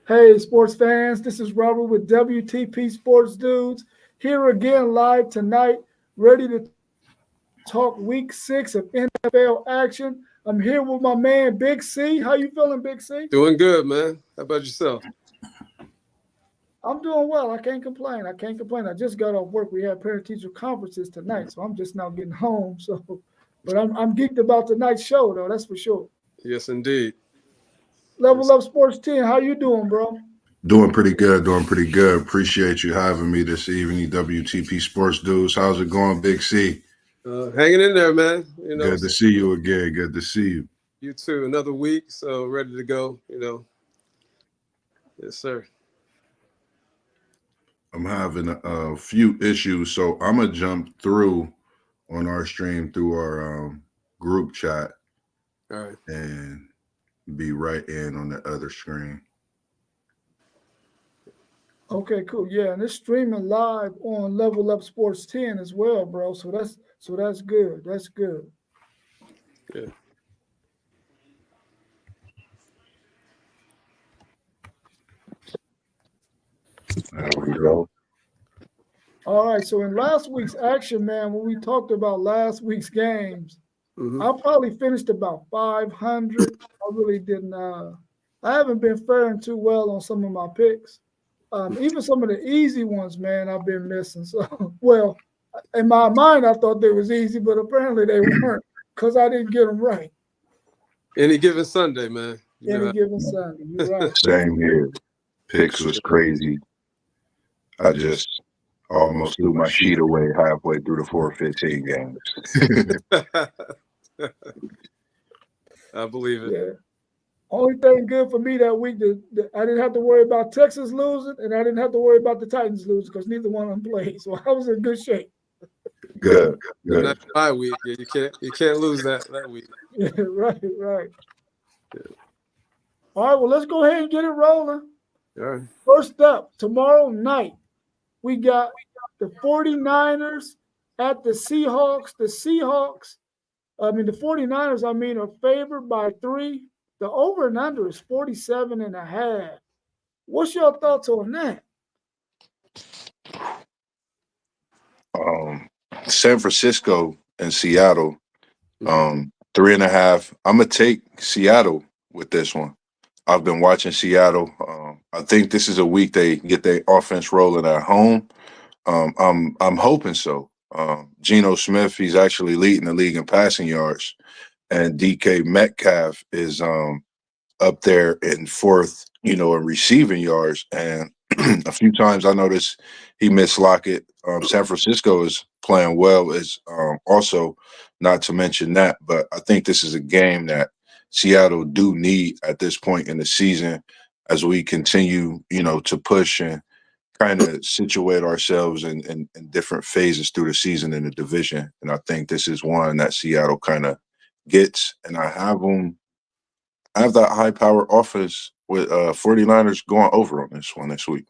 Hey, sports fans, this is Robert with WTP Sports Dudes here again live tonight, ready to talk week 6 of NFL action. I'm here with my man, Big C. How you feeling, Big C? Doing good, man. How about yourself? I'm doing well. I can't complain. I just got off work. We had parent-teacher conferences tonight, so I'm just now getting home. But I'm geeked about tonight's show, though, that's for sure. Yes, indeed. Level Up Sports 10, how you doing, bro? Doing pretty good. Appreciate you having me this evening, WTP Sports Dudes. How's it going, Big C? Hanging in there, man. Good to see you again. Good to see you. You too. Another week, so ready to go, Yes, sir. I'm having a few issues, so I'm going to jump through on our stream through our group chat. All right. And be right in on the other screen. Okay, cool. Yeah, and it's streaming live on Level Up Sports 10 as well, bro. So that's good. That's good. Good. There we go. All right. So in last week's action, man, when we talked about last week's games, I probably finished about 500. I really didn't. I haven't been faring too well on some of my picks. Even some of the easy ones, man, I've been missing. So, well, in my mind, I thought they was easy, but apparently they weren't because I didn't get them right. Any given Sunday, man. Any given Sunday, you're right. Same here. Picks was crazy. I just almost threw my sheet away halfway through the 4-15 games. I believe it. Yeah. Only thing good for me that week that I didn't have to worry about Texas losing, and I didn't have to worry about the Titans losing because neither one of them played. So I was in good shape. Good. That's my week. Yeah, you can't lose that week. Yeah, right. Yeah. All right, well, let's go ahead and get it rolling. All right. First up, tomorrow night, we got the 49ers at the Seahawks. The 49ers, are favored by 3. The over and under is 47.5. What's your thoughts on that? San Francisco and Seattle, 3.5. I'm going to take Seattle with this one. I've been watching Seattle. I think this is a week they get their offense rolling at home. I'm hoping so. Geno Smith, he's actually leading the league in passing yards, and DK Metcalf is up there in 4th, in receiving yards. And a few times I noticed he missed Lockett. San Francisco is playing well, is also not to mention that. But I think this is a game that Seattle do need at this point in the season as we continue, to push and kind of situate ourselves in different phases through the season in the division. And I think this is one that Seattle kind of gets. And I have that high power offense with 49ers going over on this one this week.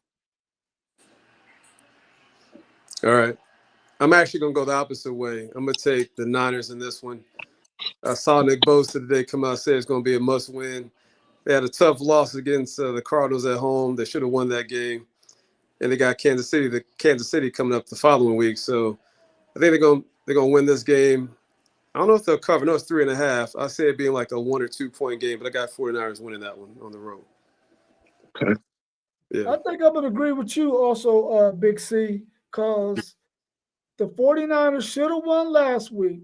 All right. I'm actually going to go the opposite way. I'm going to take the Niners in this one. I saw Nick Bosa today come out and say it's going to be a must-win. They had a tough loss against the Cardinals at home. They should have won that game. And they got Kansas City coming up the following week. So I think they're going to win this game. I don't know if they'll cover. No, it's 3.5. I say it being like a 1 or 2 point game, but I got 49ers winning that one on the road. Okay. Yeah. I think I'm going to agree with you also, Big C, because the 49ers should have won last week.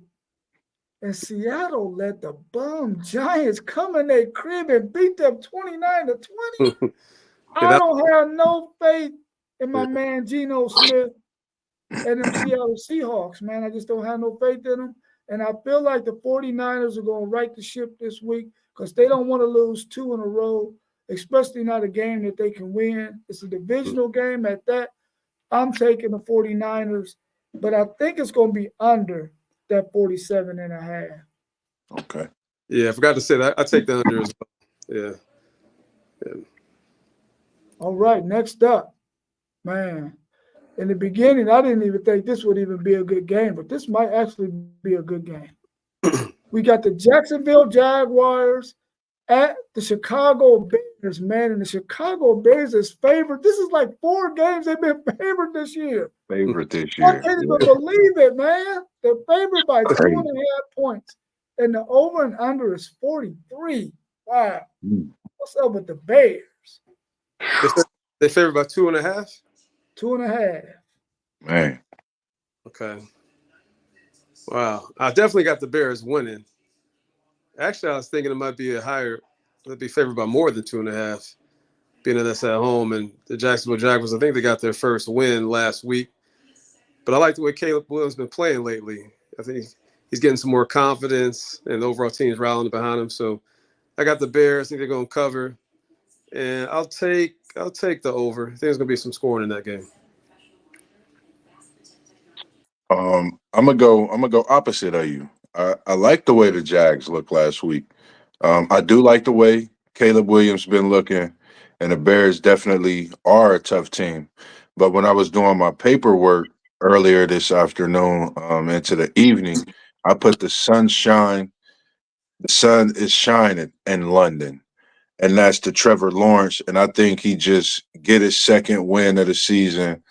And Seattle let the bum Giants come in their crib and beat them 29-20. I don't have no faith in my man Geno Smith and them Seattle Seahawks, man. I just don't have no faith in them. And I feel like the 49ers are going to right the ship this week because they don't want to lose 2 in a row, especially not a game that they can win. It's a divisional game at that. I'm taking the 49ers, but I think it's going to be under that 47.5. Okay. Yeah, I forgot to say that. I take the under as well. Yeah. All right, next up, man. In the beginning, I didn't even think this would even be a good game, but this might actually be a good game. We got the Jacksonville Jaguars at the Chicago Bears, man, and the Chicago Bears is favored. This is like 4 games they've been favored this year. Favorite this I year. can't even believe it, man. They're favored by Crazy. 2.5 points, and the over and under is 43. Wow. What's up with the Bears? They favored by 2.5? 2.5. Man. Okay. Wow. I definitely got the Bears winning. Actually, I was thinking it might be they'd be favored by more than 2.5, being that that's at home. And the Jacksonville Jaguars, I think they got their first win last week. But I like the way Caleb Williams has been playing lately. I think he's getting some more confidence, and the overall team is rallying behind him. So I got the Bears. I think they're going to cover. And I'll take the over. I think there's going to be some scoring in that game. I'm gonna go opposite of you. I like the way the Jags looked last week. I do like the way Caleb Williams been looking, and the Bears definitely are a tough team. But when I was doing my paperwork earlier this afternoon, into the evening, I put the sunshine. The sun is shining in London, and that's to Trevor Lawrence. And I think he just get his second win of the season.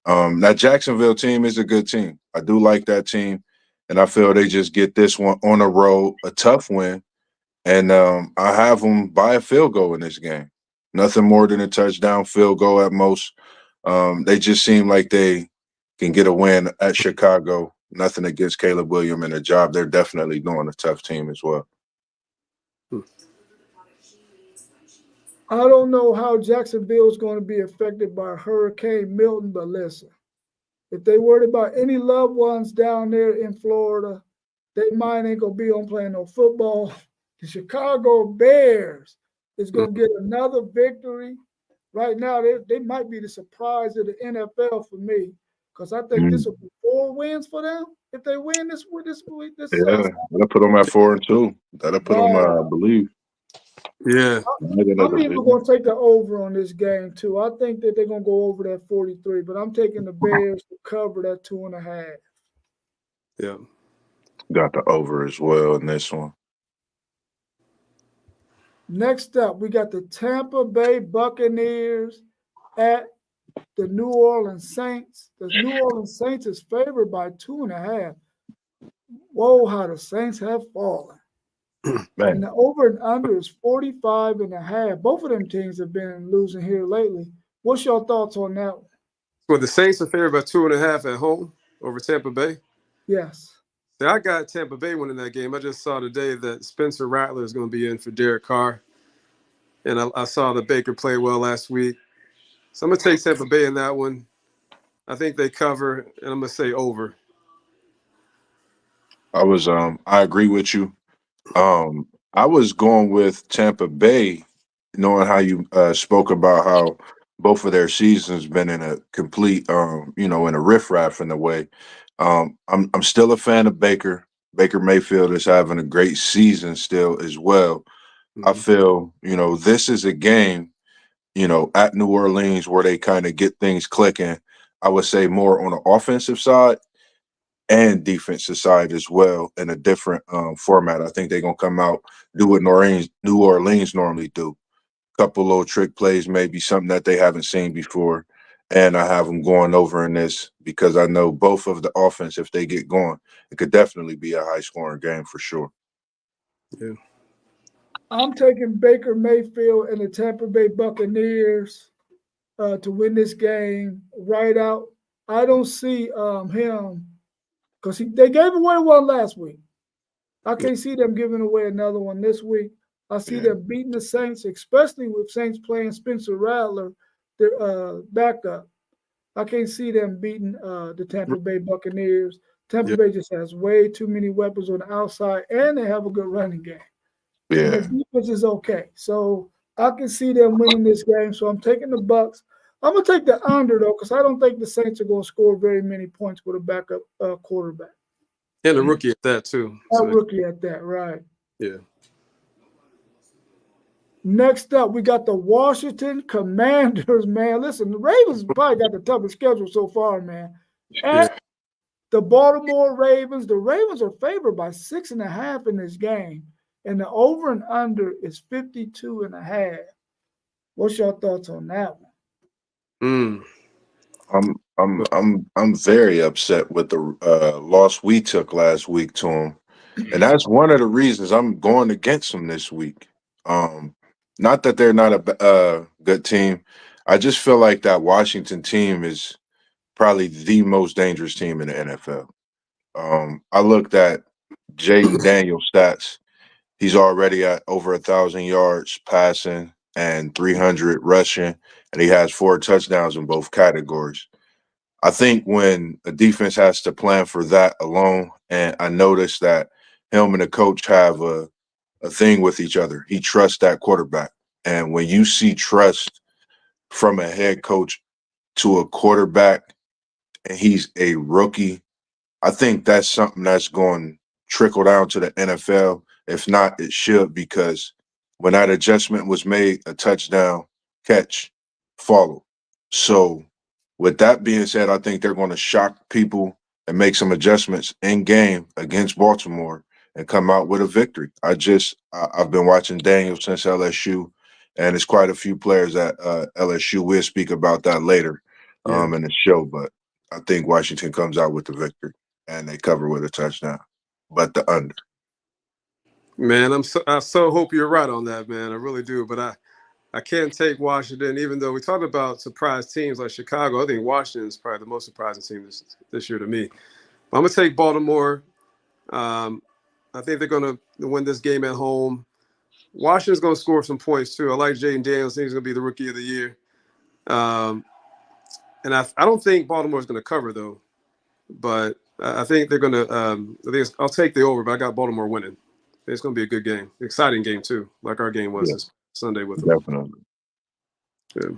That Jacksonville team is a good team. I do like that team, and I feel they just get this one on the road, a tough win, and I have them by a field goal in this game. Nothing more than a touchdown, field goal at most. They just seem like they can get a win at Chicago. Nothing against Caleb Williams and the job they're definitely doing, a tough team as well. I don't know how Jacksonville is going to be affected by Hurricane Milton, but listen, if they worried about any loved ones down there in Florida, they mind ain't going to be on playing no football. The Chicago Bears is going to get another victory. Right now, they might be the surprise of the NFL for me, because I think this will be 4 wins for them if they win this week. Yeah, that'll put them at 4-2. That'll put them, I believe. Yeah. I'm even going to take the over on this game, too. I think that they're going to go over that 43, but I'm taking the Bears to cover that 2.5. Yeah. Got the over as well in this one. Next up, we got the Tampa Bay Buccaneers at the New Orleans Saints. The New Orleans Saints is favored by 2.5. Whoa, how the Saints have fallen. Man. And the over and under is 45.5. Both of them teams have been losing here lately. What's your thoughts on that one? Well, the Saints are favored by 2.5 at home over Tampa Bay. Yes. I got Tampa Bay winning that game. I just saw today that Spencer Rattler is going to be in for Derek Carr. And I saw that Baker played well last week. So I'm going to take Tampa Bay in that one. I think they cover, and I'm going to say over. I agree with you. I was going with Tampa Bay, knowing how you spoke about how both of their seasons been in a complete, in a riffraff in a way. I'm still a fan of Baker. Baker Mayfield is having a great season still as well. Mm-hmm. I feel, this is a game, at New Orleans where they kind of get things clicking. I would say more on the offensive side and defensive side as well in a different format. I think they're going to come out, do what New Orleans normally do. Couple little trick plays, maybe something that they haven't seen before. And I have them going over in this because I know both of the offense, if they get going, it could definitely be a high-scoring game for sure. Yeah. I'm taking Baker Mayfield and the Tampa Bay Buccaneers to win this game right out. I don't see him because they gave away one last week. I can't see them giving away another one this week. I see them beating the Saints, especially with Saints playing Spencer Rattler, their backup. I can't see them beating the Tampa Bay Buccaneers. Tampa Bay just has way too many weapons on the outside, and they have a good running game. Yeah. And the defense is okay. So I can see them winning this game. So I'm taking the Bucs. I'm going to take the under, though, because I don't think the Saints are going to score very many points with a backup quarterback. And a rookie at that, too. A rookie at that, right. Yeah. Next up, we got the Washington Commanders, man. Listen, the Ravens probably got the toughest schedule so far, man. At the Baltimore Ravens, the Ravens are favored by 6.5 in this game. and the over and under is 52.5. What's your thoughts on that one? Mm. I'm very upset with the loss we took last week to them, and that's one of the reasons I'm going against them this week. Not that they're not a good team. I just feel like that Washington team is probably the most dangerous team in the NFL. I looked at Jaden Daniels' stats. He's already at over 1,000 yards passing and 300 rushing, and he has 4 touchdowns in both categories. I think when a defense has to plan for that alone, and I noticed that him and the coach have a thing with each other. He trusts that quarterback. And when you see trust from a head coach to a quarterback and he's a rookie, I think that's something that's going to trickle down to the NFL. If not, it should, because when that adjustment was made, a touchdown catch followed. So, with that being said, I think they're going to shock people and make some adjustments in game against Baltimore and come out with a victory. I've been watching Daniel since LSU, and it's quite a few players at LSU. We'll speak about that later in the show, but I think Washington comes out with the victory and they cover with a touchdown, but the under. Man, I so hope you're right on that, man. I really do. But I can't take Washington, even though we talked about surprise teams like Chicago. I think Washington is probably the most surprising team this year to me. But I'm gonna take Baltimore. I think they're gonna win this game at home. Washington's gonna score some points too. I like Jaden Daniels. I think he's gonna be the rookie of the year. And I don't think Baltimore's gonna cover though. But I think they're gonna. I'll take the over, but I got Baltimore winning. It's going to be a good game, exciting game too, like our game was this Sunday with them. Definitely. Yeah.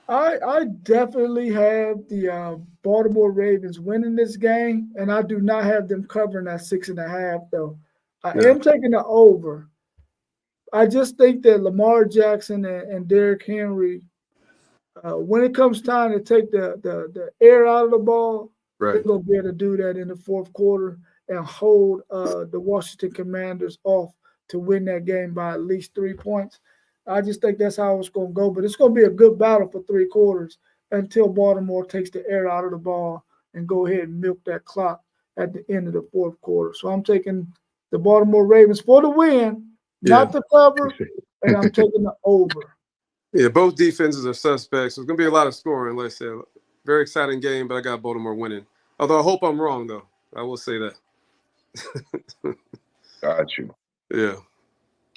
I definitely have the Baltimore Ravens winning this game, and I do not have them covering that 6.5 though. I am taking the over. I just think that Lamar Jackson and Derrick Henry, when it comes time to take the air out of the ball, they're going to be able to do that in the fourth quarter and hold the Washington Commanders off to win that game by at least 3 points. I just think that's how it's going to go. But it's going to be a good battle for 3 quarters until Baltimore takes the air out of the ball and go ahead and milk that clock at the end of the fourth quarter. So I'm taking the Baltimore Ravens for the win, not the cover, and I'm taking the over. Yeah, both defenses are suspects. So it's going to be a lot of scoring, let's say. Very exciting game, but I got Baltimore winning. Although I hope I'm wrong, though. I will say that. Got you. Yeah.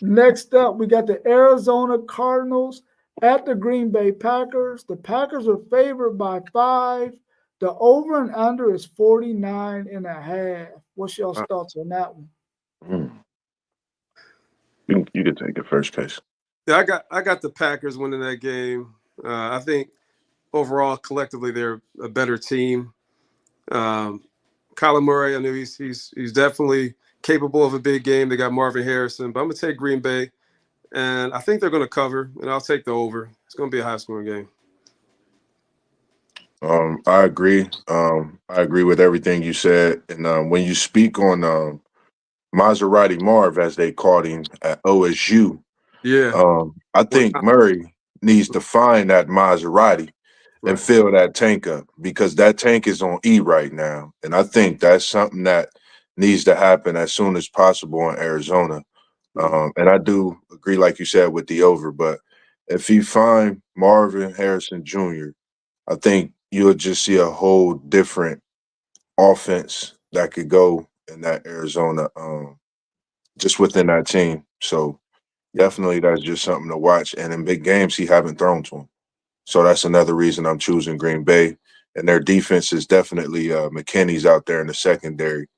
Next up, we got the Arizona Cardinals at the Green Bay Packers. The Packers are favored by 5. The over and under is 49.5. What's your thoughts on that one? You can take it first, Case. Yeah, I got the Packers winning that game. I think overall, collectively, they're a better team. Kyler Murray, I know he's definitely capable of a big game. They got Marvin Harrison, but I'm going to take Green Bay, and I think they're going to cover, and I'll take the over. It's going to be a high-scoring game. I agree. I agree with everything you said. And when you speak on Maserati Marv, as they called him at OSU, I think Murray needs to find that Maserati and fill that tank up, because that tank is on E right now. And I think that's something that needs to happen as soon as possible in Arizona. And I do agree, like you said, with the over. But if you find Marvin Harrison Jr., I think you'll just see a whole different offense that could go in that Arizona, just within that team. So definitely that's just something to watch. And in big games, he haven't thrown to him. So that's another reason I'm choosing Green Bay. And their defense is definitely McKinney's out there in the secondary,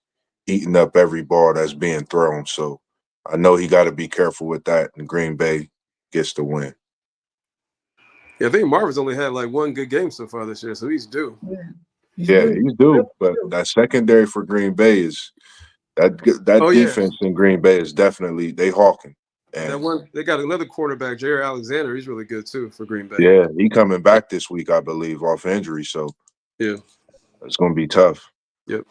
eating up every ball that's being thrown. So I know he got to be careful with that, and Green Bay gets the win. Yeah, I think Marvin's only had like one good game so far this year, so he's due. He's due. But that secondary for Green Bay is that defense in Green Bay is definitely they hawking. And they got another quarterback, Jair Alexander. He's really good too for Green Bay. Yeah, he coming back this week, I believe, off injury. So yeah, it's going to be tough. Yep.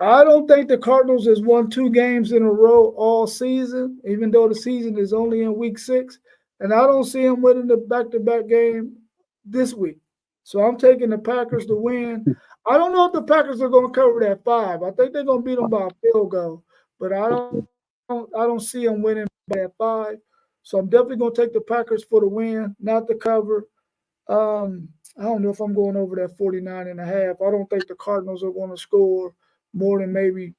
I don't think the Cardinals has won 2 games in a row all season, even though the season is only in week 6. And I don't see them winning the back-to-back game this week. So I'm taking the Packers to win. I don't know if the Packers are going to cover that 5. I think they're going to beat them by a field goal, but I don't see them winning by that 5. So I'm definitely going to take the Packers for the win, not the cover. I don't know if I'm going over that 49.5. I don't think the Cardinals are going to score more than maybe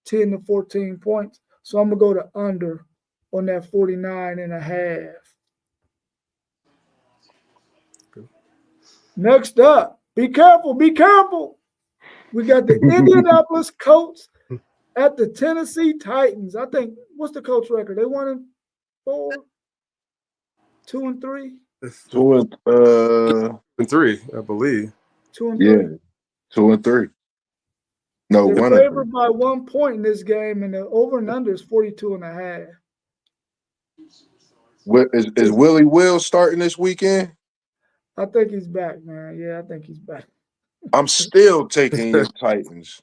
10 to 14 points. So I'm going to go to under on that 49.5. Next up, be careful, be careful. We got the Indianapolis Colts at the Tennessee Titans. I think, what's the Colts record? They 1-4, 2-3, 2-3, I believe. 2-3. Yeah, 2-3. No, They're 1-3. favored by 1 point in this game, and the over and under is 42.5. Is Willie Will starting this weekend? I think he's back, man. Yeah, I think he's back. I'm still taking your Titans.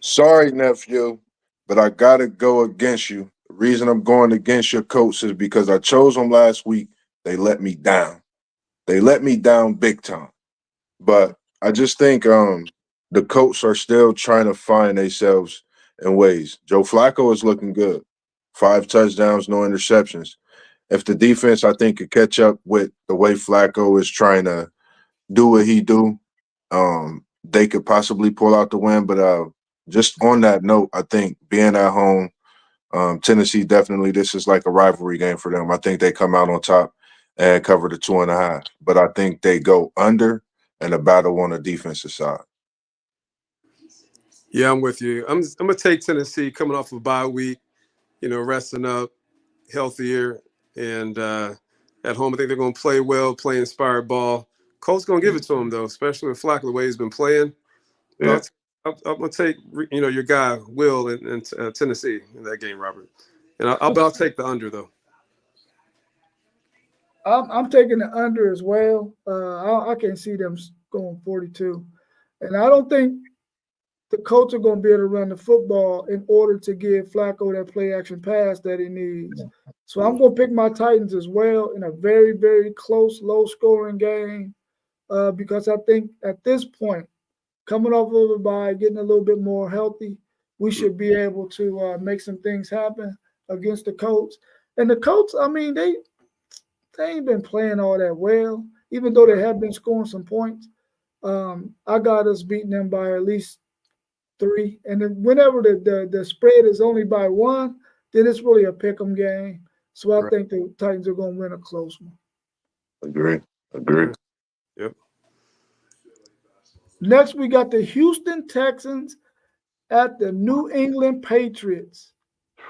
Sorry, nephew, but I gotta go against you. The reason I'm going against your Colts is because I chose them last week. They let me down. They let me down big time. But I just think the Colts are still trying to find themselves in ways. Joe Flacco is looking good. 5 touchdowns, no interceptions. If the defense, I think, could catch up with the way Flacco is trying to do what he do, they could possibly pull out the win. But just on that note, I think being at home, Tennessee definitely, this is like a rivalry game for them. I think they come out on top and cover the 2.5. But I think they go under and a battle on the defensive side. Yeah, I'm with you. I'm gonna take Tennessee coming off a bye week, resting up, healthier, and at home I think they're gonna play well, play inspired ball. Colts gonna give it to them though, especially with Flacco the way he's been playing. Yeah. I'm gonna take your guy Will in Tennessee in that game, Robert, and I'll take the under though. I'm taking the under as well. I can see them going 42. And I don't think the Colts are going to be able to run the football in order to give Flacco that play action pass that he needs. So I'm going to pick my Titans as well in a very, very close, low scoring game because I think at this point, coming off of a bye, getting a little bit more healthy, we should be able to make some things happen against the Colts. And the Colts, I mean, they ain't been playing all that well, even though they have been scoring some points. I got us beating them by at least 3. And then whenever the spread is only by 1, then it's really a pick 'em game. So I think the Titans are going to win a close one. Agree. Yep. Next, we got the Houston Texans at the New England Patriots.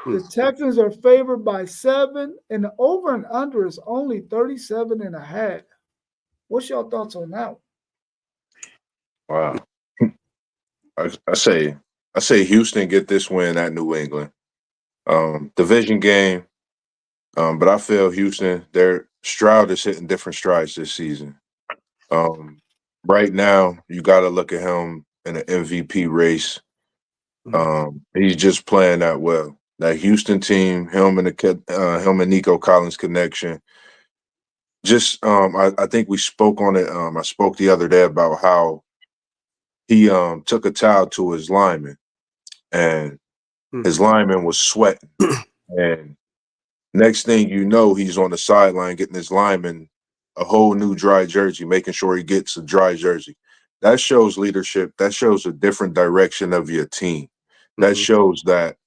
The Texans are favored by 7, and the over and under is only 37.5. What's your thoughts on that Wow. I say Houston get this win at New England. Division game. But I feel Houston, their Stroud is hitting different strides this season. Right now, you got to look at him in an MVP race. He's just playing that well. That Houston team, him and Nico Collins connection. Just, I think we spoke on it. I spoke the other day about how he took a towel to his lineman, and his lineman was sweating. And next thing you know, he's on the sideline getting his lineman a whole new dry jersey, making sure he gets a dry jersey. That shows leadership. That shows a different direction of your team. That shows that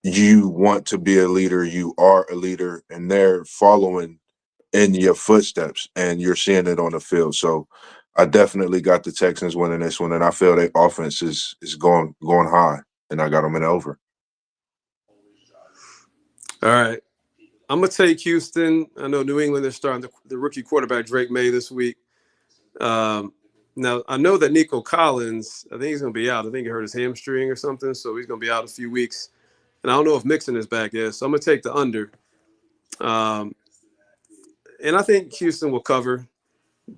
you want to be a leader. You are a leader, and they're following in your footsteps, and you're seeing it on the field. So I definitely got the Texans winning this one, and I feel their offense is going high, and I got them in over. All right. I'm going to take Houston. I know New England is starting the rookie quarterback Drake May this week. Now, I know that Nico Collins, I think he's going to be out. I think he hurt his hamstring or something, so he's going to be out a few weeks. And I don't know if Mixon is back yet, so I'm going to take the under. And I think Houston will cover,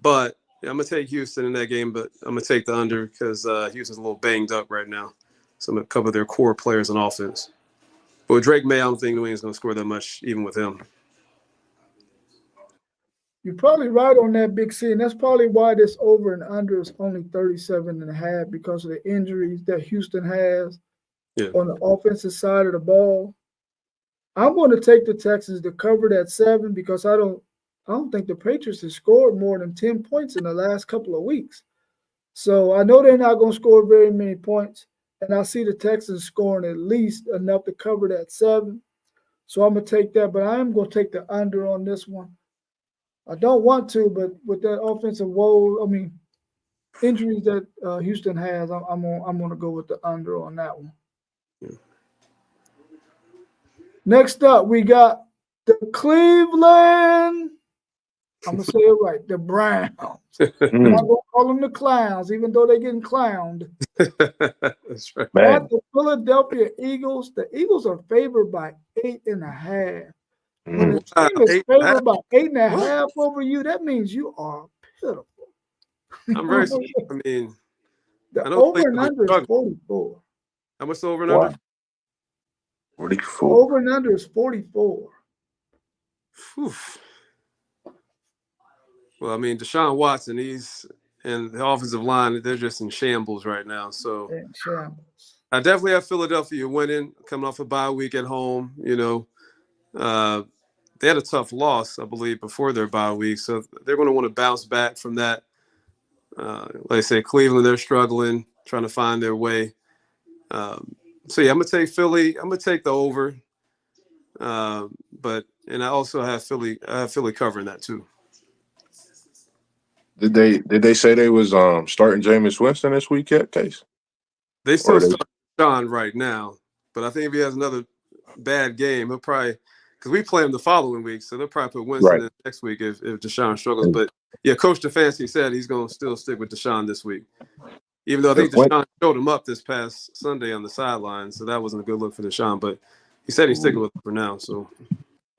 but I'm going to take Houston in that game, but I'm going to take the under because Houston's a little banged up right now. a couple of their core players on offense. But with Drake May, I don't think New England's going to score that much, even with him. You're probably right on that, Big C, and that's probably why this over and under is only 37.5 because of the injuries that Houston has on the offensive side of the ball. I'm going to take the Texans to cover that 7 because I don't think the Patriots have scored more than 10 points in the last couple of weeks. So I know they're not going to score very many points, and I see the Texans scoring at least enough to cover that 7. So I'm going to take that, but I am going to take the under on this one. I don't want to, but with that offensive injuries that Houston has, I'm going to go with the under on that one. Yeah. Next up, we got the Cleveland. I'm going to say it right. The Browns. I'm not going to call them the Clowns, even though they're getting clowned. That's right. At the Philadelphia Eagles, the Eagles are favored by 8.5. When a team is favored by 8.5 over you, that means you are pitiful. I'm very – I mean – the over and under is 44. How much the over and under? 44. Over and under is 44. Whew. Well, I mean, Deshaun Watson, and the offensive line, they're just in shambles right now. So I definitely have Philadelphia winning, coming off a bye week at home. You know, they had a tough loss, I believe, before their bye week. So they're going to want to bounce back from that. Like I say, Cleveland, they're struggling, trying to find their way. So, yeah, I'm going to take Philly. I'm going to take the over. And I also have Philly covering that too. Did they say they was starting Jameis Winston this week yet, Case? They still start Deshaun right now, but I think if he has another bad game, he'll probably because we play him the following week, so they'll probably put Winston in next week if Deshaun struggles. But yeah, Coach Stefanski said he's going to still stick with Deshaun this week, even though I think Deshaun showed him up this past Sunday on the sideline, so that wasn't a good look for Deshaun. But he said he's sticking with him for now. So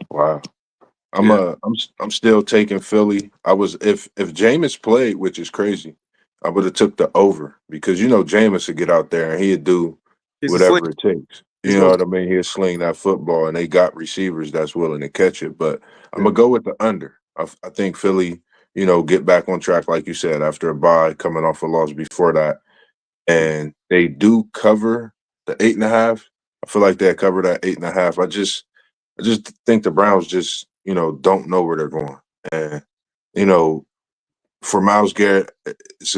wow. I'm still taking Philly. If Jameis played, which is crazy, I would have took the over because Jameis would get out there and he'd do whatever it takes. You know what I mean? He'll sling that football, and they got receivers that's willing to catch it. But I'm gonna go with the under. I think Philly, get back on track like you said after a bye, coming off a loss before that, and they do cover the 8.5. I feel like they cover that 8.5. I just think the Browns just don't know where they're going. And, for Myles Garrett, it's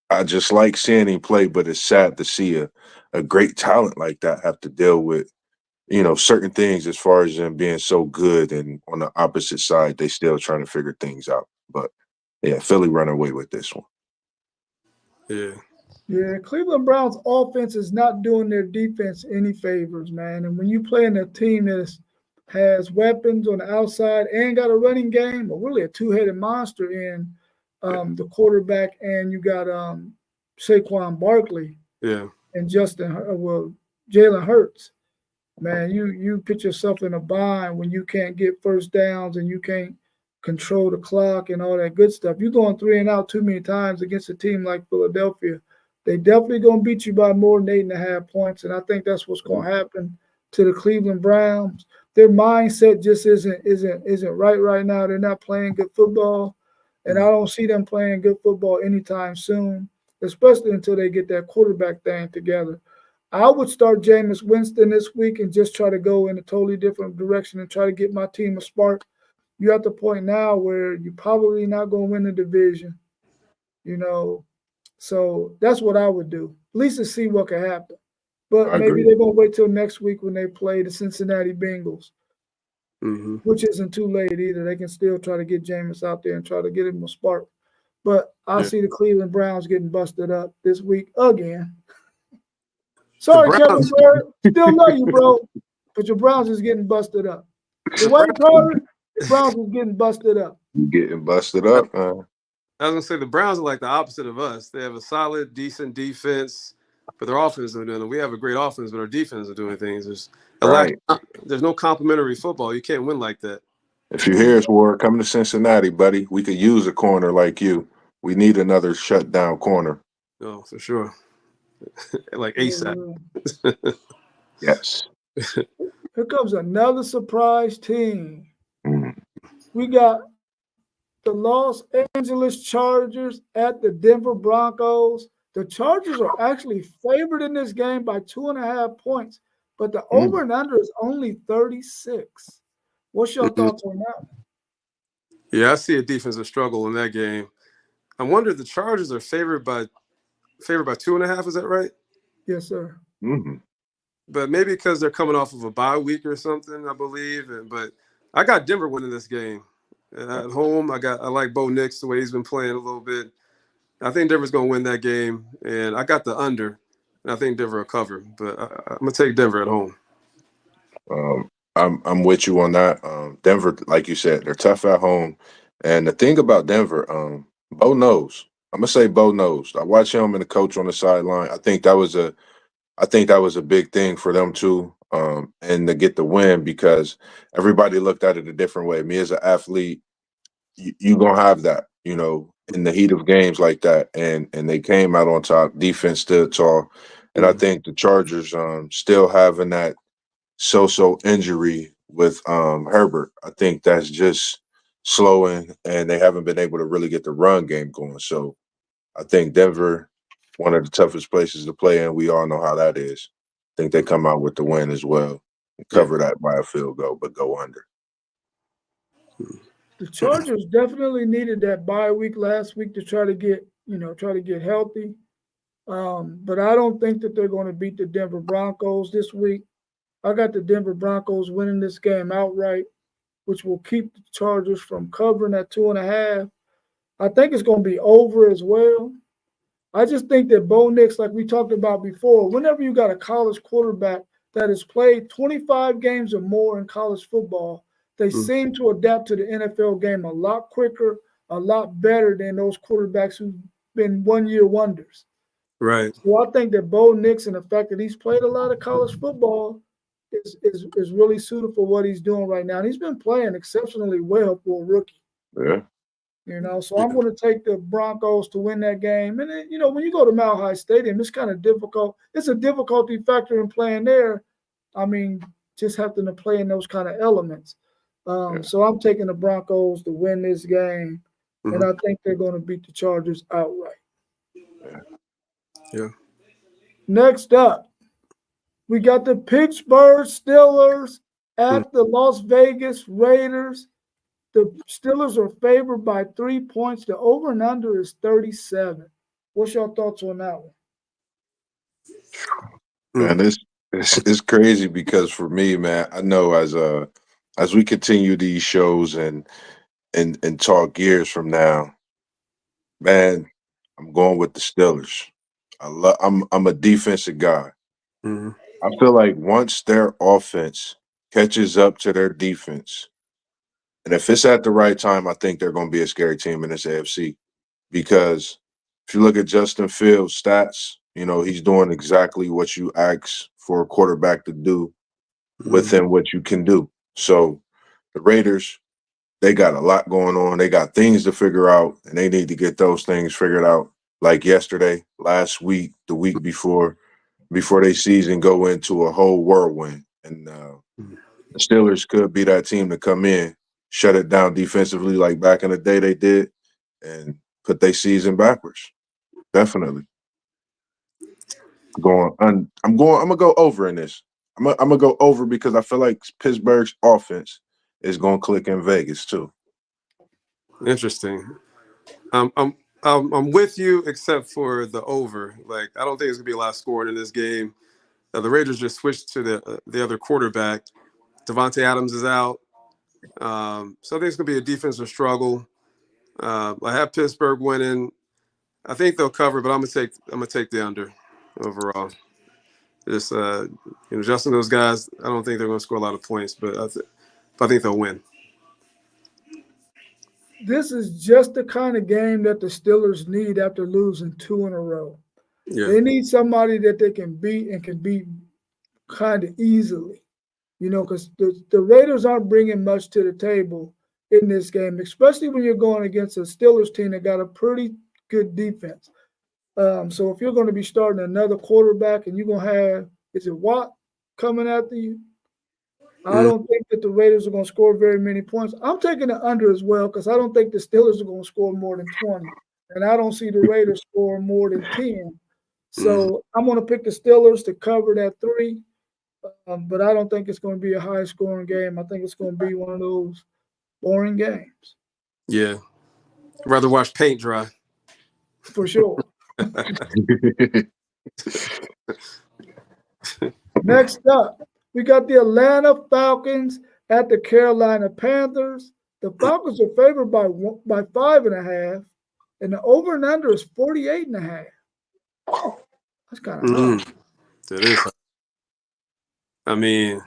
I just like seeing him play, but it's sad to see a great talent like that have to deal with, certain things as far as them being so good. And on the opposite side, they still trying to figure things out. But yeah, Philly run away with this one. Yeah. Yeah, Cleveland Browns offense is not doing their defense any favors, man. And when you play in a team that has weapons on the outside and got a running game, or really a two-headed monster in the quarterback, and you got Saquon Barkley, and Jalen Hurts. Man, you put yourself in a bind when you can't get first downs and you can't control the clock and all that good stuff. You're going 3 and out too many times against a team like Philadelphia. They definitely going to beat you by more than 8.5 points, and I think that's what's going to happen to the Cleveland Browns. Their mindset just isn't right now. They're not playing good football, and I don't see them playing good football anytime soon, especially until they get that quarterback thing together. I would start Jameis Winston this week and just try to go in a totally different direction and try to get my team a spark. You're at the point now where you're probably not going to win the division, So that's what I would do, at least to see what can happen. But maybe they're going to wait till next week when they play the Cincinnati Bengals, which isn't too late either. They can still try to get Jameis out there and try to get him a spark. But I see the Cleveland Browns getting busted up this week again. Sorry, Kevin Bird. Still love you, bro. But your Browns is getting busted up. The White Carter, Browns is getting busted up. You getting busted up, man. I was going to say the Browns are like the opposite of us. They have a solid, decent defense, but their offense is doing it. We have a great offense, but our defense is doing things. There's no complimentary football. You can't win like that. If you hear us, Ward, come to Cincinnati, buddy. We could use a corner like you. We need another shutdown corner. Oh, for sure. like ASAP. Yes. Here comes another surprise team. Mm. We got the Los Angeles Chargers at the Denver Broncos. The Chargers are actually favored in this game by 2.5 points, but the over and under is only 36. What's your thoughts on that? Yeah, I see a defensive struggle in that game. I wonder if the Chargers are favored by 2.5. Is that right? Yes, sir. Mm-hmm. But maybe because they're coming off of a bye week or something, I believe. But I got Denver winning this game. And at home, I like Bo Nix the way he's been playing a little bit. I think Denver's going to win that game, and I got the under, and I think Denver will cover. But I'm going to take Denver at home. I'm with you on that. Denver, like you said, they're tough at home. And the thing about Denver, Bo knows. I'm gonna say Bo knows. I watch him and the coach on the sideline. I think that was a big thing for them too, and to get the win because everybody looked at it a different way. Me as an athlete, you gonna have that, in the heat of games like that, and they came out on top. Defense stood tall, and I think the Chargers still having that so injury with Herbert. I think that's just slowing, and they haven't been able to really get the run game going. So I think Denver, one of the toughest places to play in. We all know how that is. I think they come out with the win as well. Cover that by a field goal, but go under. The Chargers definitely needed that bye week last week to try to get healthy. But I don't think that they're going to beat the Denver Broncos this week. I got the Denver Broncos winning this game outright, which will keep the Chargers from covering that 2.5. I think it's going to be over as well. I just think that Bo Nix, like we talked about before, whenever you got a college quarterback that has played 25 games or more in college football, they seem to adapt to the NFL game a lot quicker, a lot better than those quarterbacks who've been one-year wonders. Right. So I think that Bo Nix and the fact that he's played a lot of college football is really suited for what he's doing right now. And he's been playing exceptionally well for a rookie. Yeah. So I'm going to take the Broncos to win that game. And then, when you go to Mile High Stadium, it's kind of difficult. It's a difficulty factor in playing there. I mean, just having to play in those kind of elements. So I'm taking the Broncos to win this game, and I think they're going to beat the Chargers outright. Yeah. Next up, we got the Pittsburgh Steelers at the Las Vegas Raiders. The Steelers are favored by 3 points. The over and under is 37. What's your thoughts on that one? Man, it's crazy because for me, man, I know as we continue these shows and talk years from now, man, I'm going with the Steelers. I'm a defensive guy. I feel like once their offense catches up to their defense, and if it's at the right time, I think they're going to be a scary team in this AFC. Because if you look at Justin Fields' stats, he's doing exactly what you ask for a quarterback to do within what you can do. So the Raiders, they got a lot going on. They got things to figure out, and they need to get those things figured out. Like yesterday, last week, the week before they season go into a whole whirlwind. And the Steelers could be that team to come in, shut it down defensively like back in the day they did, and put their season backwards. Definitely. I'm gonna go over in this. I'm gonna go over because I feel like Pittsburgh's offense is gonna click in Vegas too. Interesting. I'm with you except for the over. Like, I don't think it's gonna be a lot of scoring in this game. The Raiders just switched to the other quarterback. Devontae Adams is out. So I think it's gonna be a defensive struggle. I have Pittsburgh winning. I think they'll cover, but I'm gonna take the under overall. Just adjusting those guys. I don't think they're gonna score a lot of points, but I think they'll win. This is just the kind of game that the Steelers need after losing 2 in a row. Yeah. They need somebody that they can beat and can beat kind of easily, because the Raiders aren't bringing much to the table in this game, especially when you're going against a Steelers team that got a pretty good defense. So if you're going to be starting another quarterback and you're going to have, is it Watt coming after you? I don't think that the Raiders are going to score very many points. I'm taking the under as well because I don't think the Steelers are going to score more than 20. And I don't see the Raiders scoring more than 10. So I'm going to pick the Steelers to cover that 3. But I don't think it's going to be a high-scoring game. I think it's going to be one of those boring games. Yeah. I'd rather watch paint dry. For sure. Next up, we got the Atlanta Falcons at the Carolina Panthers. The Falcons are favored by 5.5, and the over and under is 48.5. That's kind of high. That is high. I mean,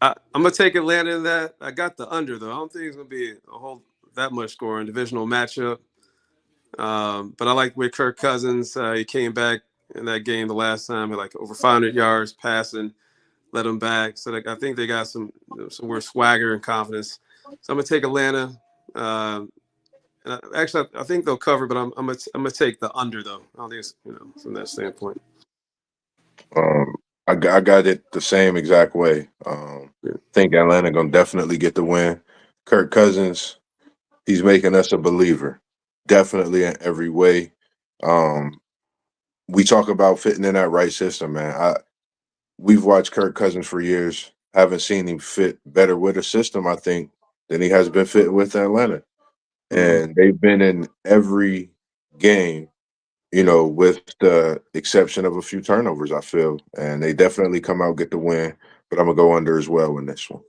I'm gonna take Atlanta in that. I got the under though. I don't think it's gonna be a whole that much scoring divisional matchup. But I like with Kirk Cousins. He came back in that game the last time, like over 500 yards passing, led them back. So I think they got some more swagger and confidence. So I'm gonna take Atlanta. And I think they'll cover, but I'm gonna take the under though. I don't think it's from that standpoint. I got it the same exact way. Think Atlanta gonna definitely get the win. Kirk Cousins, he's making us a believer, definitely in every way. We talk about fitting in that right system, man. We've watched Kirk Cousins for years. Haven't seen him fit better with a system, I think, than he has been fitting with Atlanta. And they've been in every game, with the exception of a few turnovers, I feel. And they definitely come out, get the win. But I'm going to go under as well in this one.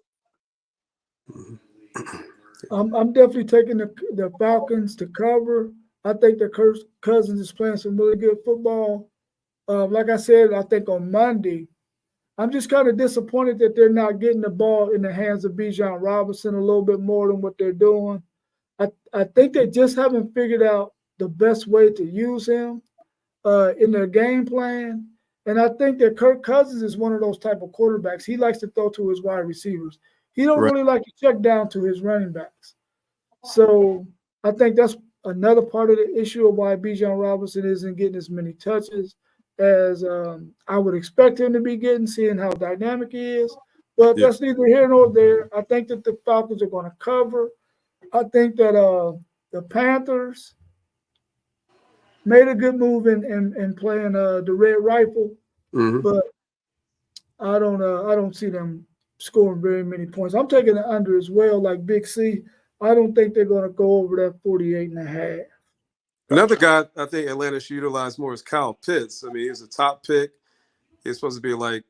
I'm definitely taking the Falcons to cover. I think that Kirk Cousins is playing some really good football. Like I said, I think on Monday, I'm just kind of disappointed that they're not getting the ball in the hands of Bijan Robinson a little bit more than what they're doing. I think they just haven't figured out the best way to use him in their game plan. And I think that Kirk Cousins is one of those type of quarterbacks. He likes to throw to his wide receivers. He don't really like to check down to his running backs. So I think that's another part of the issue of why Bijan Robinson isn't getting as many touches as I would expect him to be getting, seeing how dynamic he is. But that's neither here nor there. I think that the Falcons are going to cover. I think that the Panthers made a good move in playing the Red Rifle, but I don't see them scoring very many points. I'm taking the under as well, like Big C. I don't think they're going to go over that 48.5. Another guy I think Atlanta should utilize more is Kyle Pitts. I mean, he was a top pick. He's supposed to be like,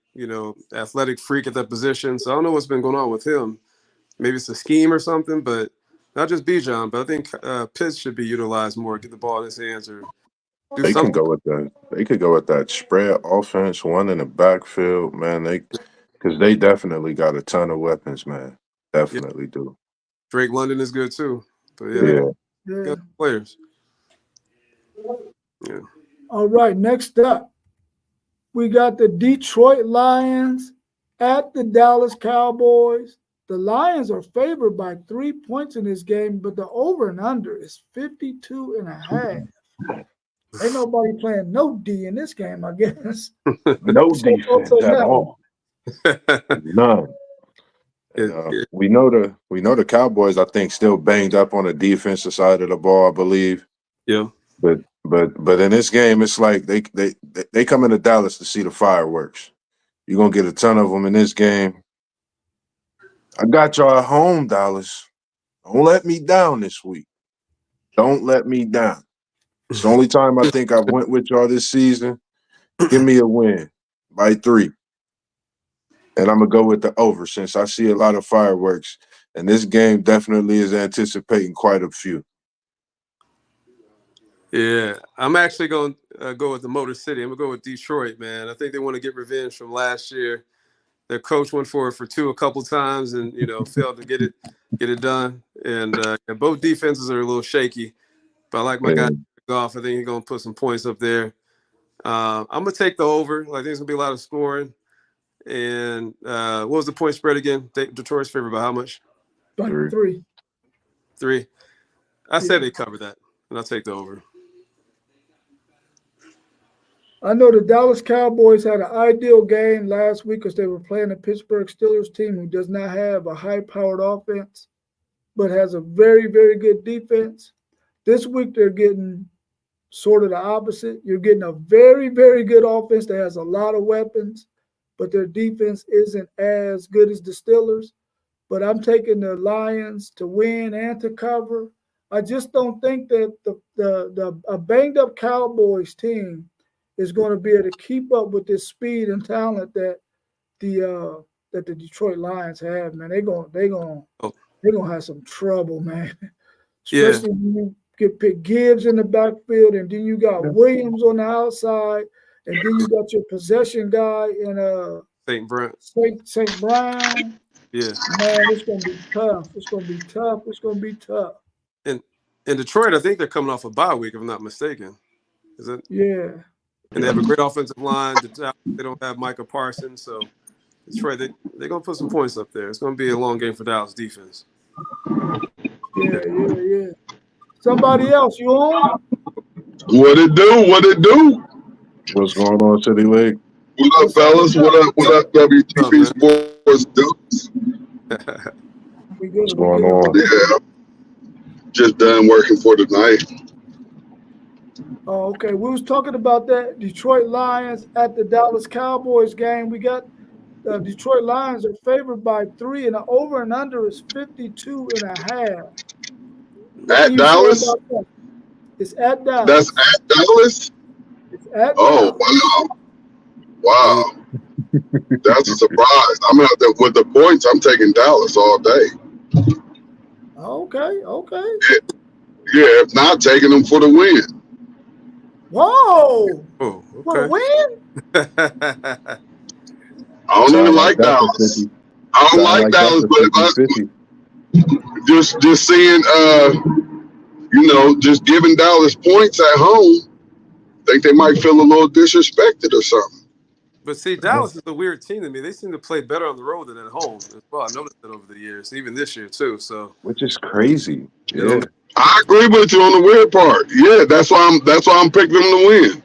athletic freak at that position. So I don't know what's been going on with him. Maybe it's a scheme or something, but not just Bijan. But I think Pitts should be utilized more, get the ball in his hands or do They something. can go with that. They could go with that spread offense, one in the backfield, man. Because they definitely got a ton of weapons, man. Definitely do. Drake London is good too. But Yeah. got players. Yeah. All right, next up, we got the Detroit Lions at the Dallas Cowboys. The Lions are favored by 3 points in this game, but the over and under is 52.5. Ain't nobody playing no D in this game, I guess. No defense at all. None. We know the Cowboys, I think, still banged up on the defensive side of the ball, I believe. Yeah. But in this game, it's like they come into Dallas to see the fireworks. You're gonna get a ton of them in this game. I got y'all at home, Dallas. Don't let me down this week. Don't let me down. It's the only time I think I went with y'all this season. Give me a win by 3. And I'm going to go with the over since I see a lot of fireworks. And this game definitely is anticipating quite a few. Yeah, I'm actually going to go with the Motor City. I'm going to go with Detroit, man. I think they want to get revenge from last year. Their coach went for it for 2 a couple times and, failed to get it done. And both defenses are a little shaky. But I like my guy Goff. I think he's going to put some points up there. I'm going to take the over. I think there's going to be a lot of scoring. And what was the point spread again? Detroit's favored by how much? By 3. 3. I said they cover that, and I'll take the over. I know the Dallas Cowboys had an ideal game last week because they were playing the Pittsburgh Steelers team who does not have a high-powered offense, but has a very, very good defense. This week they're getting sort of the opposite. You're getting a very, very good offense that has a lot of weapons, but their defense isn't as good as the Steelers. But I'm taking the Lions to win and to cover. I just don't think that a banged-up Cowboys team is going to be able to keep up with this speed and talent that the Detroit Lions have. Man, they're gonna have some trouble, man. Especially when you get Pitt Gibbs in the backfield, and then you got Williams on the outside, and then you got your possession guy in St. Brown. Yeah, man, it's gonna be tough. It's gonna be tough. In Detroit, I think they're coming off a bye week, if I'm not mistaken. Is it? Yeah. And they have a great offensive line. They don't have Micah Parsons, so Detroit, they're going to put some points up there. It's going to be a long game for Dallas defense. Yeah. Somebody else, you on? What it do? What's going on, City League? What up, fellas? What up, WTP Sports Dudes? What's going on? Yeah. Just done working for tonight. Oh, okay. We was talking about that Detroit Lions at the Dallas Cowboys game. We got the Detroit Lions are favored by 3, and the over and under is 52.5. At Dallas? It's at Dallas. That's at Dallas? It's at Dallas. Wow. That's a surprise. I mean, with the points, I'm taking Dallas all day. Okay. Yeah, if not, taking them for the win. Whoa! Oh, okay. For a win? I don't even like Dallas. I don't like Dallas, but if just seeing, just giving Dallas points at home, I think they might feel a little disrespected or something. But see, Dallas is a weird team to me. They seem to play better on the road than at home as well. I noticed that over the years, even this year too. So, which is crazy. Yeah. I agree with you on the weird part. Yeah, that's why I'm picking them to win.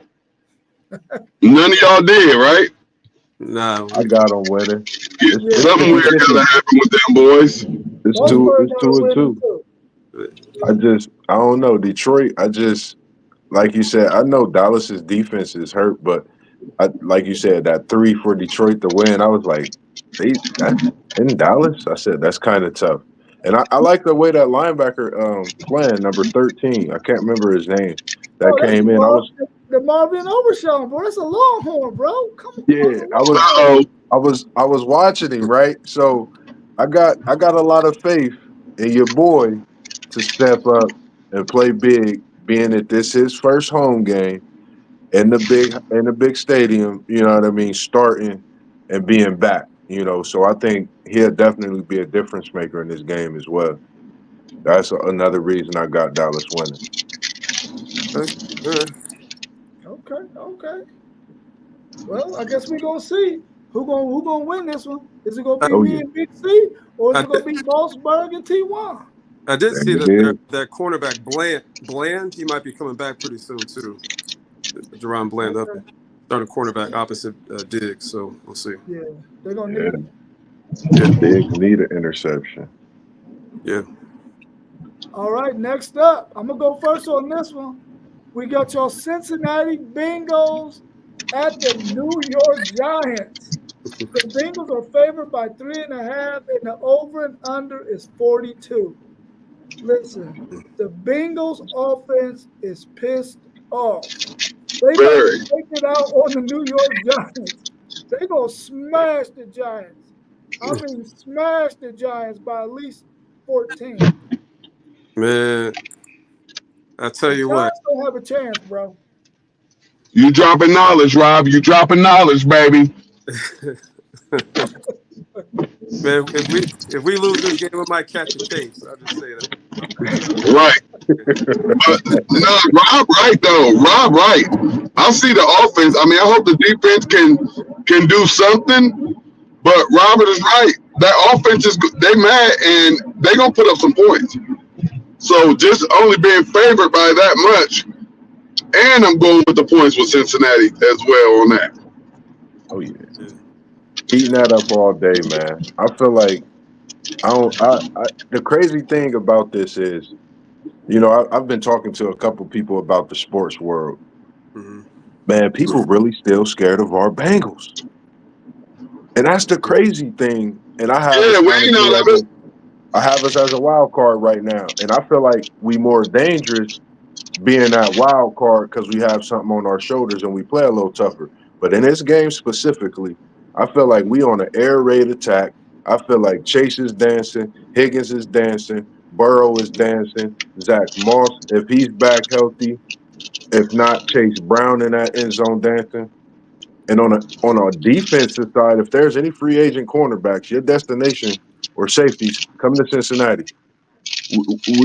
None of y'all did, right? No, I got them winning. Something weird gotta happen with them boys. It's 2-2. I don't know. Detroit, like you said, I know Dallas's defense is hurt, but like you said, that 3 for Detroit to win, I was like, in Dallas? I said, that's kind of tough. And I like the way that linebacker playing, number 13. I can't remember his name. That came in. The Marvin Overshawn, bro. That's a Longhorn, bro. Come on. Yeah, I was watching him, right? So I got a lot of faith in your boy to step up and play big, being that this is his first home game in the big stadium, you know what I mean, starting and being back. So I think he'll definitely be a difference maker in this game as well. That's another reason I got Dallas winning. Okay. Well, I guess we're gonna see who gonna win this one. Is it gonna be me and Big C, or is it gonna be Mossberg and T1? I did see that cornerback Bland. He might be coming back pretty soon too. Jerron Bland up starting cornerback opposite Diggs, so we'll see. Yeah, they're gonna need it. Yeah, Diggs need an interception. Yeah. All right, next up, I'm gonna go first on this one. We got your Cincinnati Bengals at the New York Giants. The Bengals are favored by 3.5, and the over and under is 42. Listen, the Bengals offense is pissed off. They might take it out on the New York Giants. They're going to smash the Giants. I mean, smash the Giants by at least 14. Man, I tell you what. Giants don't have a chance, bro. You dropping knowledge, Rob. You dropping knowledge, baby. Man, if we lose this game, we might catch a case. I'll just say that. Right. But no, Rob right though. Rob right. I see the offense. I mean, I hope the defense can do something. But Robert is right. That offense is they mad and they gonna put up some points. So just only being favored by that much, And I'm going with the points with Cincinnati as well on that. Oh yeah, eating that up all day, man. I feel like I don't. The crazy thing about this is, I've been talking to a couple people about the sports world. Mm-hmm. Man, people really still scared of our Bengals, and that's the crazy thing. And I have us Yeah, we ain't honestly out of it. I have us as a wild card right now, and I feel like we more dangerous being that wild card because we have something on our shoulders and we play a little tougher. But in this game specifically, I feel like we on an air raid attack. I feel like Chase is dancing, Higgins is dancing, Burrow is dancing, Zach Moss, if he's back healthy, if not Chase Brown in that end zone dancing. And on a defensive side, if there's any free agent cornerbacks, your destination or safeties, come to Cincinnati.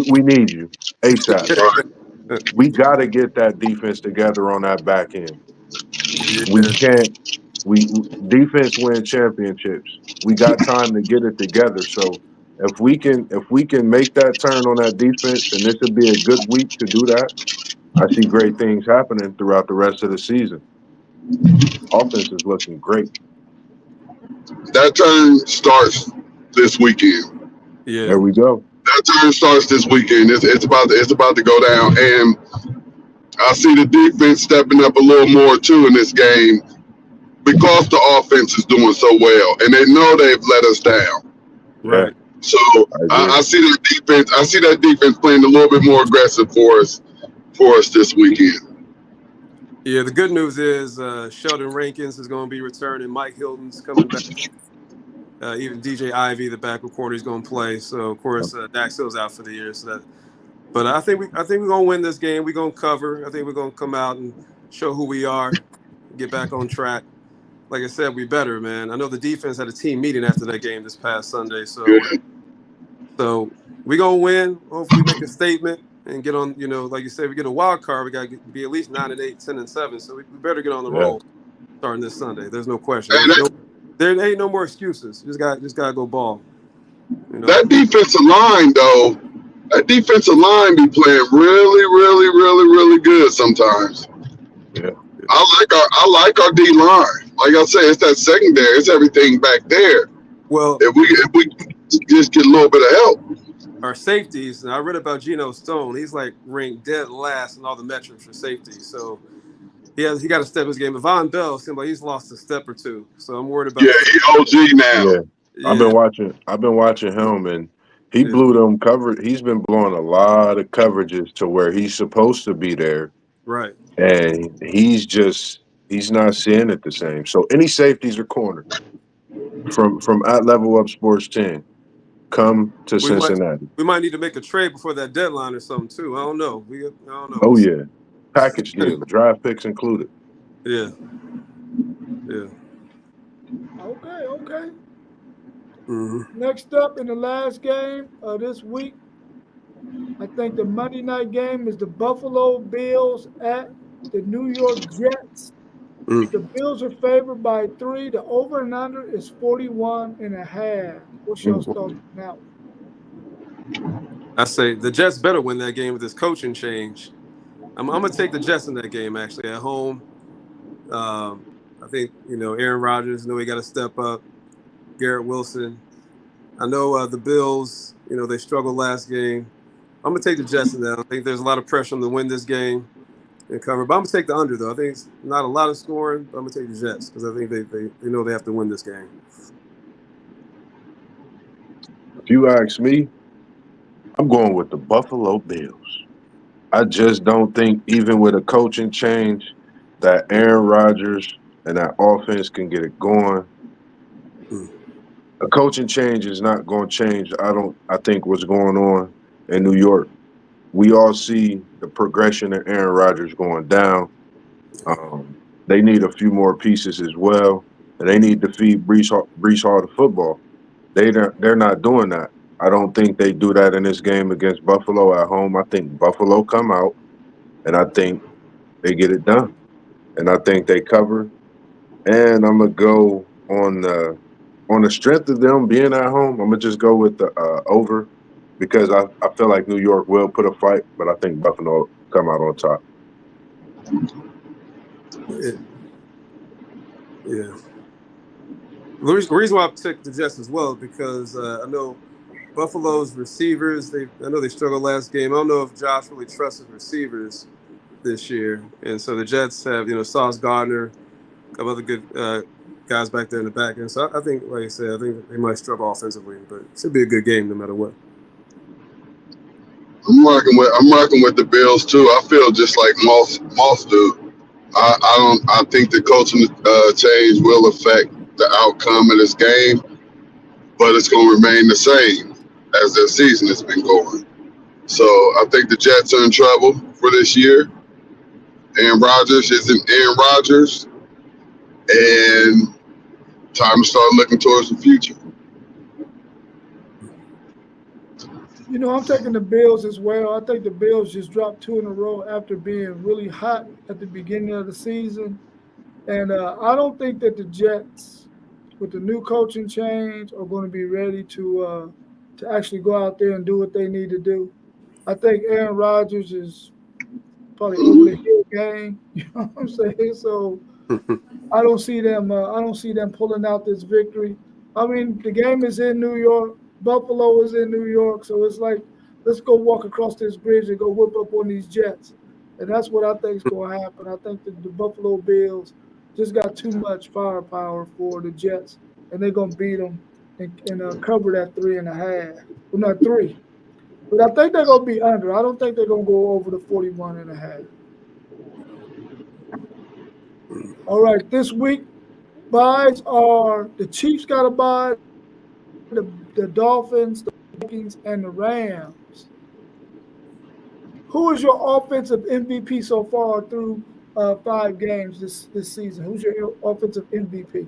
We need you ASAP. Right. We got to get that defense together on that back end. Yeah. We can't. Defense win championships. We got time to get it together. So if we can make that turn on that defense, and this would be a good week to do that, I see great things happening throughout the rest of the season. Offense is looking great. That turn starts this weekend. Yeah. There we go. That turn starts this weekend. It's about to go down, and I see the defense stepping up a little more too in this game because the offense is doing so well, and they know they've let us down. Right. So I I see that defense. I see that defense playing a little bit more aggressive for us this weekend. Yeah, the good news is Sheldon Rankins is going to be returning. Mike Hilton's coming back. Even DJ Ivy, the backup corner, is going to play. So of course, Dax Hill's out for the year. But I think we're going to win this game. We're going to cover. I think we're going to come out and show who we are, get back on track. Like I said, we better, man. I know the defense had a team meeting after that game this past Sunday. So we're going to win. Hopefully make a statement and get on, like you said, we get a wild card. We got to be at least 9-8, 10-7. So we better get on the roll starting this Sunday. There's no question. There ain't no more excuses. Just got to go ball. That defensive line, though, be playing really, really, really, really good sometimes. Yeah. I like our D line. Like I said, it's that secondary. It's everything back there. Well, if we just get a little bit of help. Our safeties, and I read about Geno Stone. He's like ranked dead last in all the metrics for safety. So he got to step his game. But Von Bell seems like he's lost a step or two. So I'm worried about. Yeah, he's OG now. Yeah. I've been watching him, and he blew them cover. He's been blowing a lot of coverages to where he's supposed to be there. Right. And he's not seeing it the same. So any safeties or corner from at Level Up Sports 10, come to Cincinnati. We might need to make a trade before that deadline or something too. I don't know. I don't know. Oh yeah, package deal, draft picks included. Yeah. Okay. Mm-hmm. Next up in the last game of this week, I think the Monday night game is the Buffalo Bills at the New York Jets. The Bills are favored by 3. The over and under is 41.5. What's your thoughts on that one? I say the Jets better win that game with this coaching change. I'm going to take the Jets in that game, actually, at home. I think, Aaron Rodgers, he got to step up. Garrett Wilson. I know the Bills, they struggled last game. I'm going to take the Jets in that. I think there's a lot of pressure on them to win this game and cover. But I'm going to take the under, though. I think it's not a lot of scoring, but I'm going to take the Jets because I think they know they have to win this game. If you ask me, I'm going with the Buffalo Bills. I just don't think, even with a coaching change, that Aaron Rodgers and that offense can get it going. A coaching change is not going to change, I think, what's going on in New York. We all see the progression of Aaron Rodgers going down. They need a few more pieces as well, and they need to feed Breece Hall the football. They're not doing that. I don't think they do that in this game against Buffalo at home. I think Buffalo come out, and I think they get it done. And I think they cover. And I'm going to go on the strength of them being at home. I'm going to just go with the over because I feel like New York will put a fight, but I think Buffalo come out on top. Yeah. The reason why I picked the Jets as well is because I know Buffalo's receivers. I know they struggled last game. I don't know if Josh really trusts his receivers this year, and so the Jets have Sauce Gardner, a couple other good guys back there in the back end. So I think, like I said, I think they might struggle offensively, but it should be a good game no matter what. I'm rocking with the Bills too. I feel just like Moss do. I think the coaching change will affect the outcome of this game, but it's going to remain the same as their season has been going. So I think the Jets are in trouble for this year. Aaron Rodgers isn't Aaron Rodgers, and time to start looking towards the future. I'm taking the Bills as well. I think the Bills just dropped 2 in a row after being really hot at the beginning of the season. And I don't think that the Jets, with the new coaching change, are going to be ready to actually go out there and do what they need to do. I think Aaron Rodgers is probably over the hill game. You know what I'm saying? So I don't see them pulling out this victory. I mean, the game is in New York. Buffalo is in New York, so it's like, let's go walk across this bridge and go whip up on these Jets. And that's what I think is going to happen. I think that the Buffalo Bills just got too much firepower for the Jets, and they're going to beat them and cover that 3.5. Well, not 3. But I think they're going to be under. I don't think they're going to go over the 41.5. All right, this week, buys are the Chiefs got a buy, the Dolphins, the Vikings, and the Rams. Who is your offensive MVP so far through 5 games this season? Who's your offensive MVP?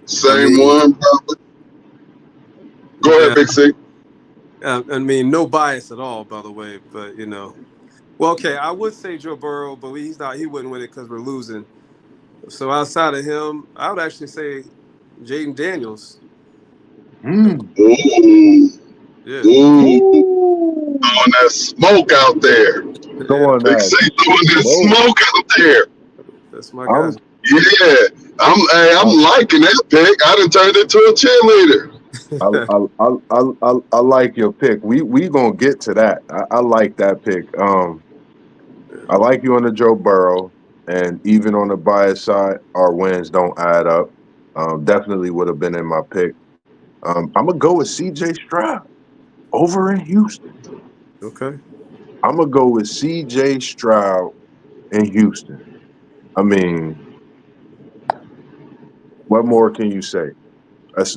Same one, probably. Go ahead, Big C. I mean, no bias at all, by the way, but well, okay, I would say Joe Burrow, but he wouldn't win it because we're losing. So outside of him, I would actually say Jaden Daniels. Ooh. Yeah. Ooh. Throwing that smoke out there. Throwing that smoke out there. That's my guy. Yeah. I'm liking that pick. I done turned into a cheerleader. I like your pick. We gonna get to that. I like that pick. I like you on the Joe Burrow, and even on the bias side, our wins don't add up. Definitely would have been in my pick. I'm gonna go with C.J. Stroud over in Houston. Okay. I'm gonna go with C.J. Stroud in Houston. I mean, what more can you say? That's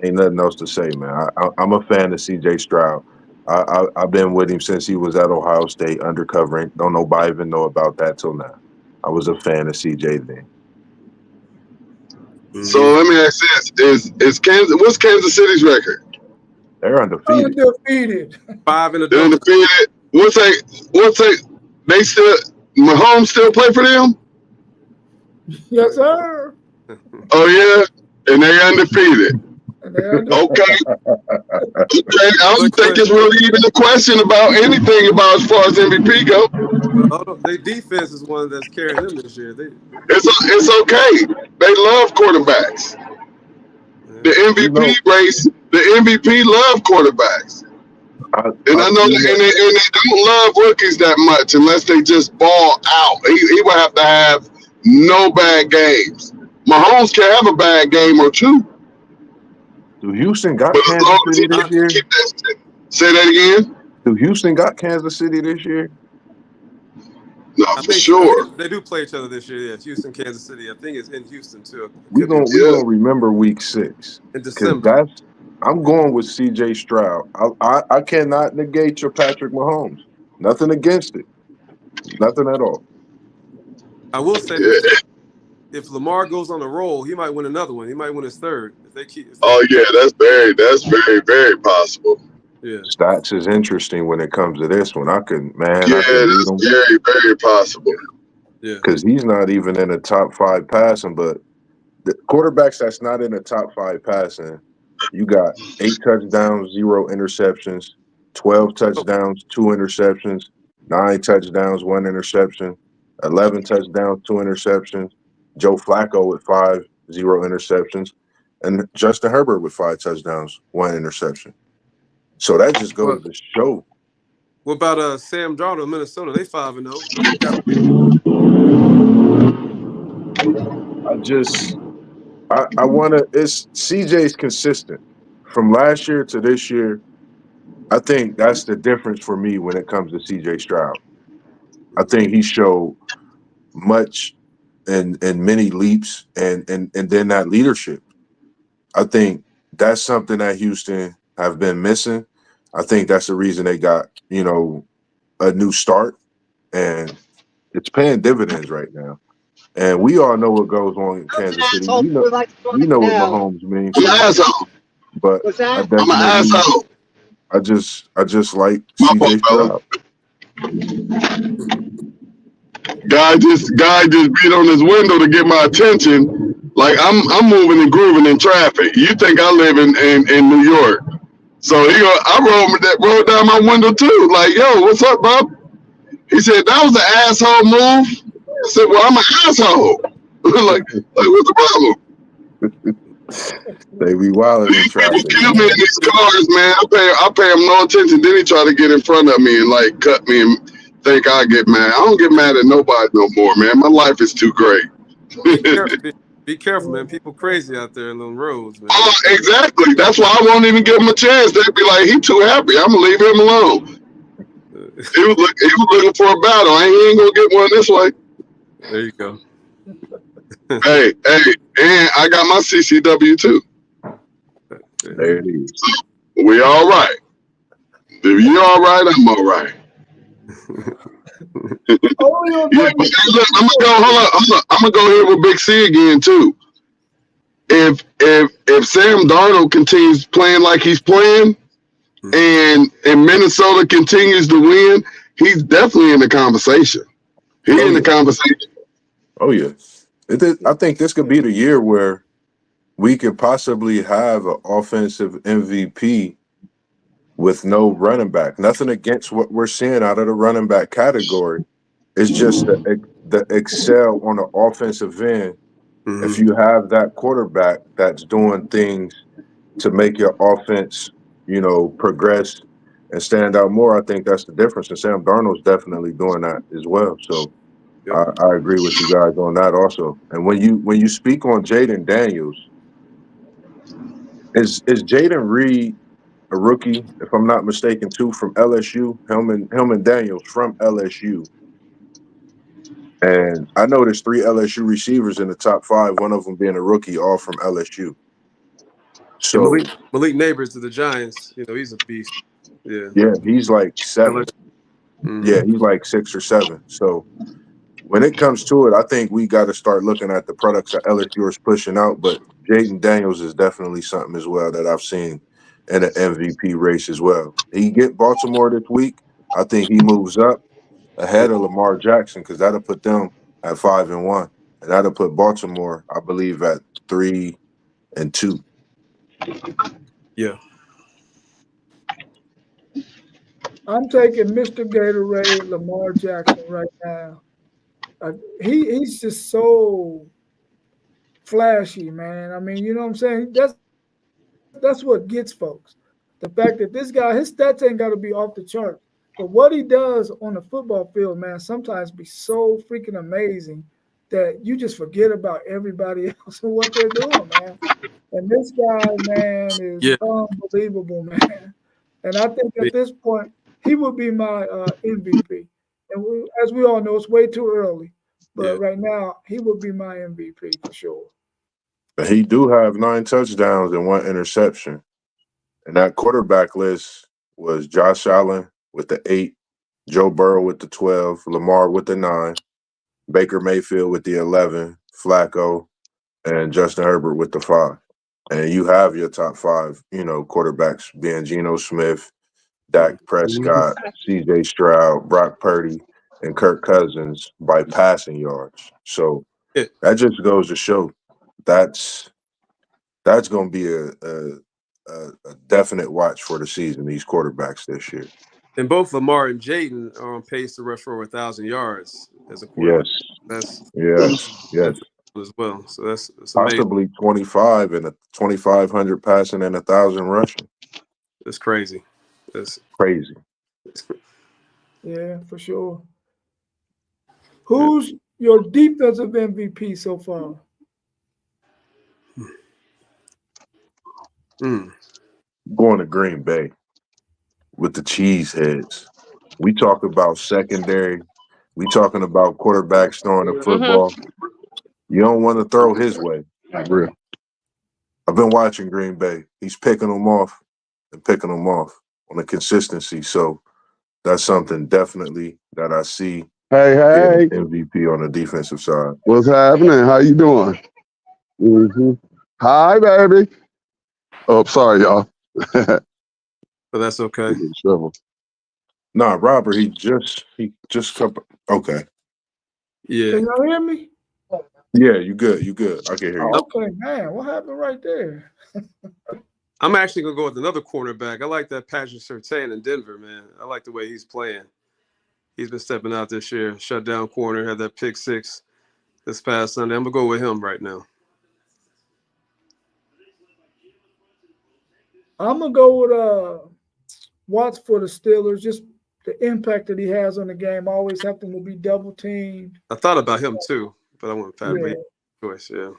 ain't nothing else to say, man. I'm a fan of C.J. Stroud. I've been with him since he was at Ohio State undercovering. Don't nobody even know about that till now. I was a fan of C.J. then. So let me ask this: what's Kansas City's record? They're undefeated. 5 in a They're undefeated. They still Mahomes still play for them? Yes, sir. Oh yeah, and they undefeated. Okay. I don't think it's really even a question about anything about as far as MVP go. Their defense is one that's carrying them this year. It's okay. They love quarterbacks. The MVP race, the MVP love quarterbacks. And I know, and they don't love rookies that much unless they just ball out. He will have to have no bad games. Mahomes can have a bad game or two. Do Houston got Kansas City this year? Say that again? Do Houston got Kansas City this year? No, for sure. They do play each other this year. Yeah, Houston, Kansas City. I think it's in Houston too. We're gonna remember Week 6 in December. I'm going with C.J. Stroud. I cannot negate your Patrick Mahomes. Nothing against it. Nothing at all. I will say this. If Lamar goes on a roll, he might win another one. He might win his third. That's very, very possible. Yeah. Stats is interesting when it comes to this one. That's very, very possible. Yeah. Because he's not even in the top 5 passing, but the quarterbacks that's not in the top 5 passing, you got 8 touchdowns, 0 interceptions, 12 touchdowns, 2 interceptions. 9 touchdowns, 1 interception. 11 touchdowns, 2 interceptions. Joe Flacco with 5, 0 interceptions. And Justin Herbert with 5 touchdowns, 1 interception. So that just goes to show. What about Sam Darnold of Minnesota? They 5-0. I want to. It's CJ's consistent from last year to this year. I think that's the difference for me when it comes to CJ Stroud. I think he showed much and many leaps and then that leadership. I think that's something that Houston have been missing. I think that's the reason they got, a new start, and it's paying dividends right now. And we all know what goes on in Kansas City. We know what Mahomes means. I'm an asshole. But I I'm an asshole. I just like My CJ fault, Stroud. Guy just beat on his window to get my attention. Like I'm moving and grooving in traffic. You think I live in New York? So I rolled down my window too. Like, yo, what's up, Bob? He said that was an asshole move. I said, well, I'm an asshole. like what's the problem? They be wilding in traffic. Kill me in these cars, man. I pay him no attention. Then he try to get in front of me and like cut me and think I get mad. I don't get mad at nobody no more, man. My life is too great. Be careful, man. People crazy out there in them roads, man. Oh, exactly. That's why I won't even give him a chance. They'd be like, he too happy. I'm gonna leave him alone. He was looking for a battle. He ain't gonna get one this way. There you go. hey, and I got my CCW too. There it is. We all right. If you all right, I'm all right. Yeah, but look, I'm gonna go here with Big C again too. If Sam Darnold continues playing like he's playing, and Minnesota continues to win, he's definitely in the conversation. He's in the conversation. Oh yeah, I think this could be the year where we could possibly have an offensive MVP with no running back. Nothing against what we're seeing out of the running back category. It's just the excel on the offensive end. Mm-hmm. If you have that quarterback that's doing things to make your offense, progress and stand out more, I think that's the difference. And Sam Darnold's definitely doing that as well. So I agree with you guys on that also. And when you speak on Jaden Daniels, is Jaden Reed a rookie, if I'm not mistaken, too, from LSU? Hillman Daniels from LSU. And I know there's 3 LSU receivers in the top 5, one of them being a rookie, all from LSU. So Malik Neighbors of the Giants, he's a beast. Yeah, he's like 7. Mm-hmm. Yeah, he's like 6 or 7. So when it comes to it, I think we got to start looking at the products that LSU is pushing out. But Jaden Daniels is definitely something as well that I've seen in an MVP race as well. He get Baltimore this week. I think he moves up ahead of Lamar Jackson because that'll put them at 5-1, and that'll put Baltimore, I believe, at 3-2. Yeah. I'm taking Mr. Gatorade, Lamar Jackson right now. He's just so flashy, man. I mean, you know what I'm saying? That's what gets folks. The fact that this guy, his stats ain't got to be off the chart. But what he does on the football field, man, sometimes be so freaking amazing that you just forget about everybody else and what they're doing, man. And this guy, man, is unbelievable, man. And I think at this point, he would be my MVP. And as we all know, it's way too early. But right now, he would be my MVP for sure. But he do have 9 touchdowns and 1 interception. And that quarterback list was Josh Allen with the 8, Joe Burrow with the 12, Lamar with the 9, Baker Mayfield with the 11, Flacco, and Justin Herbert with the 5. And you have your top 5, quarterbacks being Geno Smith, Dak Prescott, CJ Stroud, Brock Purdy, and Kirk Cousins by passing yards. So that just goes to show that's going to be a definite watch for the season, these quarterbacks this year. And both Lamar and Jaden are on pace to rush for over 1,000 yards as a quarterback. Yes. That's Yes. as well. So that's amazing. Possibly 25 and a 2,500 passing and 1,000 rushing. That's crazy. That's Crazy. Yeah, for sure. Who's your defensive MVP so far? Going to Green Bay with the cheeseheads. We talk about secondary. We talking about quarterbacks throwing the football. You don't want to throw his way. Real. I've been watching Green Bay. He's picking them off and picking them off on a consistency. So that's something definitely that I see. Hey, MVP on the defensive side. what's happening? How you doing? Hi, baby. Oh, sorry, y'all. but that's okay. Nah, Robert, he just okay. Yeah. Can y'all hear me? Yeah, you good. You good. I can hear you. Okay, man. What happened right there? I'm actually gonna go with another cornerback. I like that Patrick Surtain in Denver, man. I like the way he's playing. He's been stepping out this year. Shut down corner, had that pick 6 this past Sunday. I'm gonna go with him right now. I'm gonna go with Watts for the Steelers. Just the impact that he has on the game, always having to be double teamed. I thought about him too, but I went with Pat. Yeah. Choice, yeah.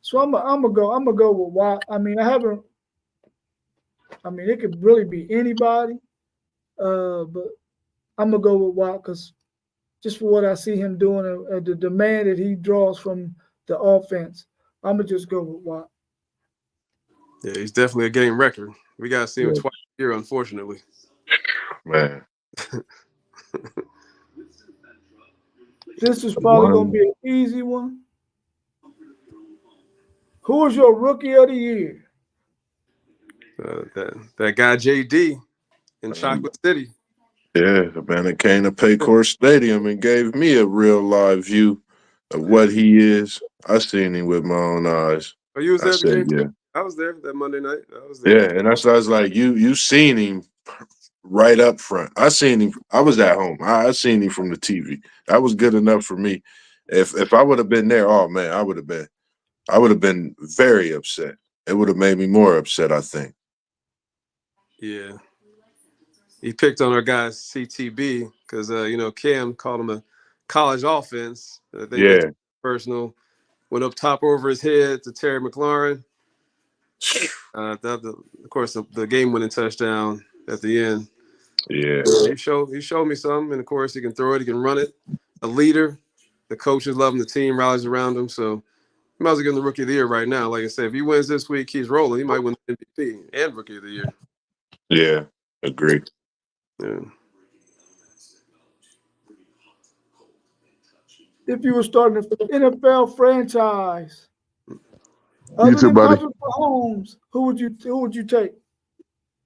So I'm gonna go with Watt. I mean, it could really be anybody, but I'm gonna go with Watt because just for what I see him doing and the demand that he draws from the offense, I'm gonna just go with Watt. Yeah, he's definitely a game record. We gotta see him twice a year, unfortunately. Man. This is probably gonna be an easy one. Who is your rookie of the year? That guy JD in Chocolate City. Yeah, man, it came to Paycor Stadium and gave me a real live view of what he is. I seen him with my own eyes. Oh, you was there at the game? Yeah. I was there that Monday night. I was there. Yeah, and I was like, you seen him right up front. I seen him. I was at home. I seen him from the TV. That was good enough for me. If I would have been there, oh man, I would have been very upset. It would have made me more upset, I think. Yeah. He picked on our guys CTB because Cam called him a college offense. They personal. Went up top over his head to Terry McLaurin. Of course, the game-winning touchdown at the end. Yeah. He showed me something, and of course, he can throw it, he can run it. A leader. The coaches love him. The team rallies around him. So he might as well get the Rookie of the Year right now. Like I said, if he wins this week, he's rolling. He might win the MVP and Rookie of the Year. Yeah, agree. Yeah. If you were starting an NFL franchise, other than Patrick Mahomes, who would you take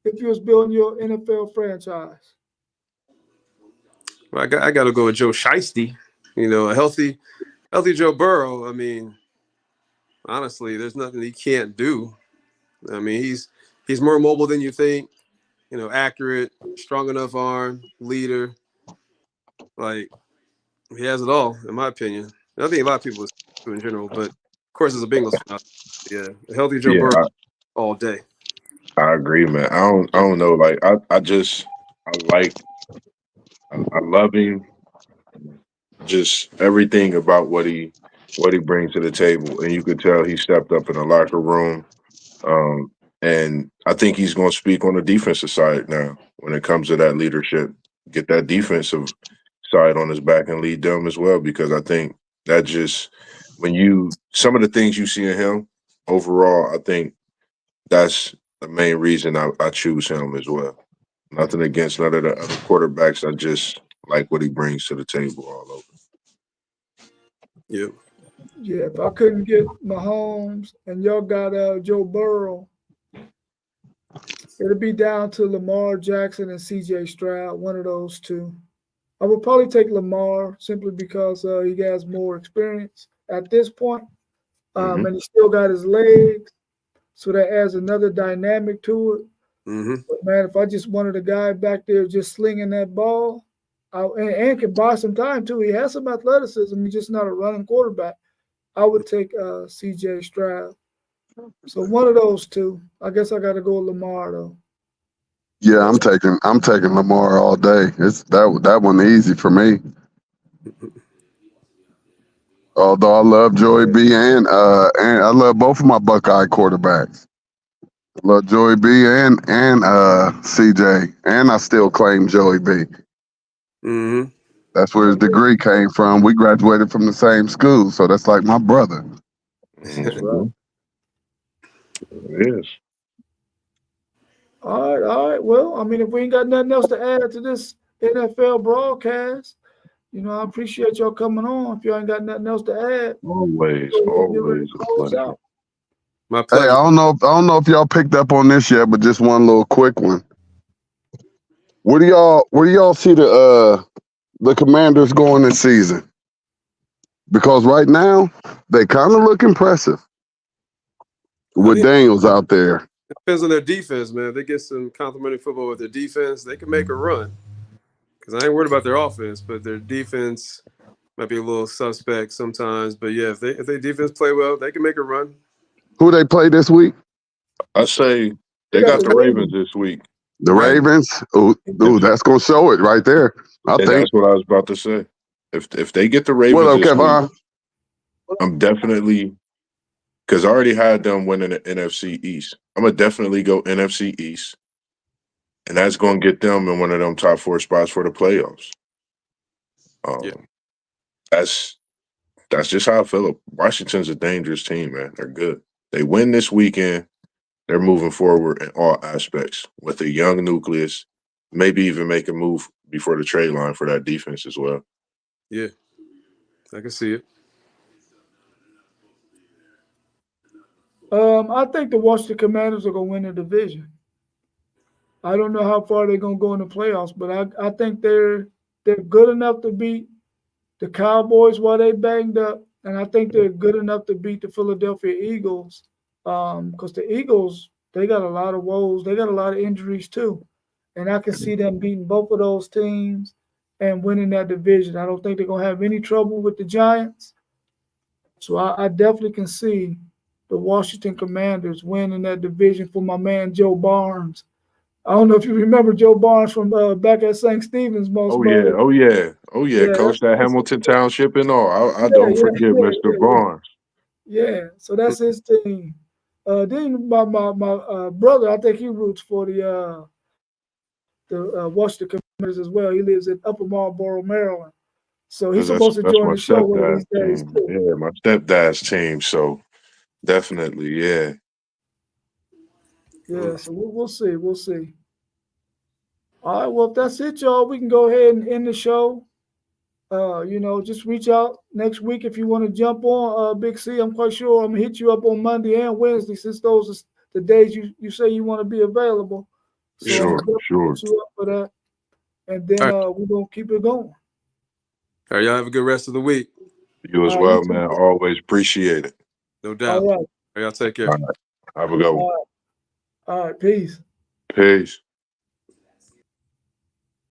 if you was building your NFL franchise? Well, I got to go with Joe Shiesty. A healthy Joe Burrow. I mean, honestly, there's nothing he can't do. I mean, he's more mobile than you think. Accurate, strong enough arm, leader. Like, he has it all, in my opinion. I think a lot of people do in general, but of course, as a Bengals fan, yeah, a healthy Joe Burrow all day. I agree, man. I don't know. Like, I love him. Just everything about what he brings to the table, and you could tell he stepped up in the locker room. And I think he's going to speak on the defensive side now when it comes to that leadership. Get that defensive side on his back and lead them as well, because I think that just some of the things you see in him overall, I think that's the main reason I choose him as well. Nothing against none of the other quarterbacks. I just like what he brings to the table all over. Yep. Yeah, if I couldn't get Mahomes and y'all got Joe Burrow, it'll be down to Lamar Jackson and C.J. Stroud, one of those two. I would probably take Lamar simply because he has more experience at this point, and he still got his legs, so that adds another dynamic to it. Mm-hmm. But man, if I just wanted a guy back there just slinging that ball, and can buy some time too. He has some athleticism. He's just not a running quarterback. I would take C.J. Stroud. So one of those two. I guess I got to go with Lamar though. Yeah, I'm taking Lamar all day. It's that one easy for me. Although I love Joey B and I love both of my Buckeye quarterbacks. I love Joey B and CJ, and I still claim Joey B. Mm-hmm. That's where his degree came from. We graduated from the same school, so that's like my brother. Mhm. It is. All right. Well, I mean, if we ain't got nothing else to add to this NFL broadcast, I appreciate y'all coming on. If y'all ain't got nothing else to add, Always we'll get ready a to close pleasure. out. My Hey, pleasure. I don't know if y'all picked up on this yet, but just one little quick one. Where do y'all see the Commanders going this season? Because right now they kind of look impressive with think- Daniels out there. Depends on their defense, man. If they get some complimentary football with their defense, they can make a run. Because I ain't worried about their offense, but their defense might be a little suspect sometimes. But yeah, if they defense play well, they can make a run. Who they play this week? I say They they got got the the Ravens Ravens. this week. The Right. Ravens. Ooh, that's gonna show it right there. I And think. that's what I was about to say. If they get the Ravens What up, this week, Kevin? I'm definitely, because I already had them winning the NFC East. I'm gonna definitely go NFC East, and that's gonna get them in one of them top 4 spots for the playoffs. Yeah. That's just how I feel. Washington's a dangerous team, man. They're good. They win this weekend. They're moving forward in all aspects with a young nucleus. Maybe even make a move before the trade line for that defense as well. Yeah. I can see it. I think the Washington Commanders are gonna win the division. I don't know how far they're gonna go in the playoffs, but I think they're good enough to beat the Cowboys while they banged up, and I think they're good enough to beat the Philadelphia Eagles. Because the Eagles, they got a lot of woes, they got a lot of injuries too, and I can see them beating both of those teams and winning that division. I don't think they're gonna have any trouble with the Giants. So I definitely can see the Washington Commanders winning that division for my man Joe Barnes. I don't know if you remember Joe Barnes from back at St. Stephen's most. Oh yeah. Yeah, Coach that Hamilton Township and all. I yeah, don't forget Mr. Barnes. Yeah, so that's his team. Then my brother, I think he roots for the Washington Commanders as well. He lives in Upper Marlboro, Maryland. So he's supposed to That's join my the show one of stepdad's these days team. too. Yeah, my stepdad's team. So definitely, yeah. Yeah, so we'll see. We'll see. All right, well, if that's it, y'all, we can go ahead and end the show. Just reach out next week if you want to jump on. Big C, I'm quite sure I'm gonna hit you up on Monday and Wednesday since those are the days you say you want to be available. So I'm gonna Sure. hit you up for that, and then we're gonna keep it going. All right, y'all have a good rest of the week. You as well, man. Always appreciate it. No doubt. All right. All right, y'all take care. All right. Have a good one. All right. Peace. Peace.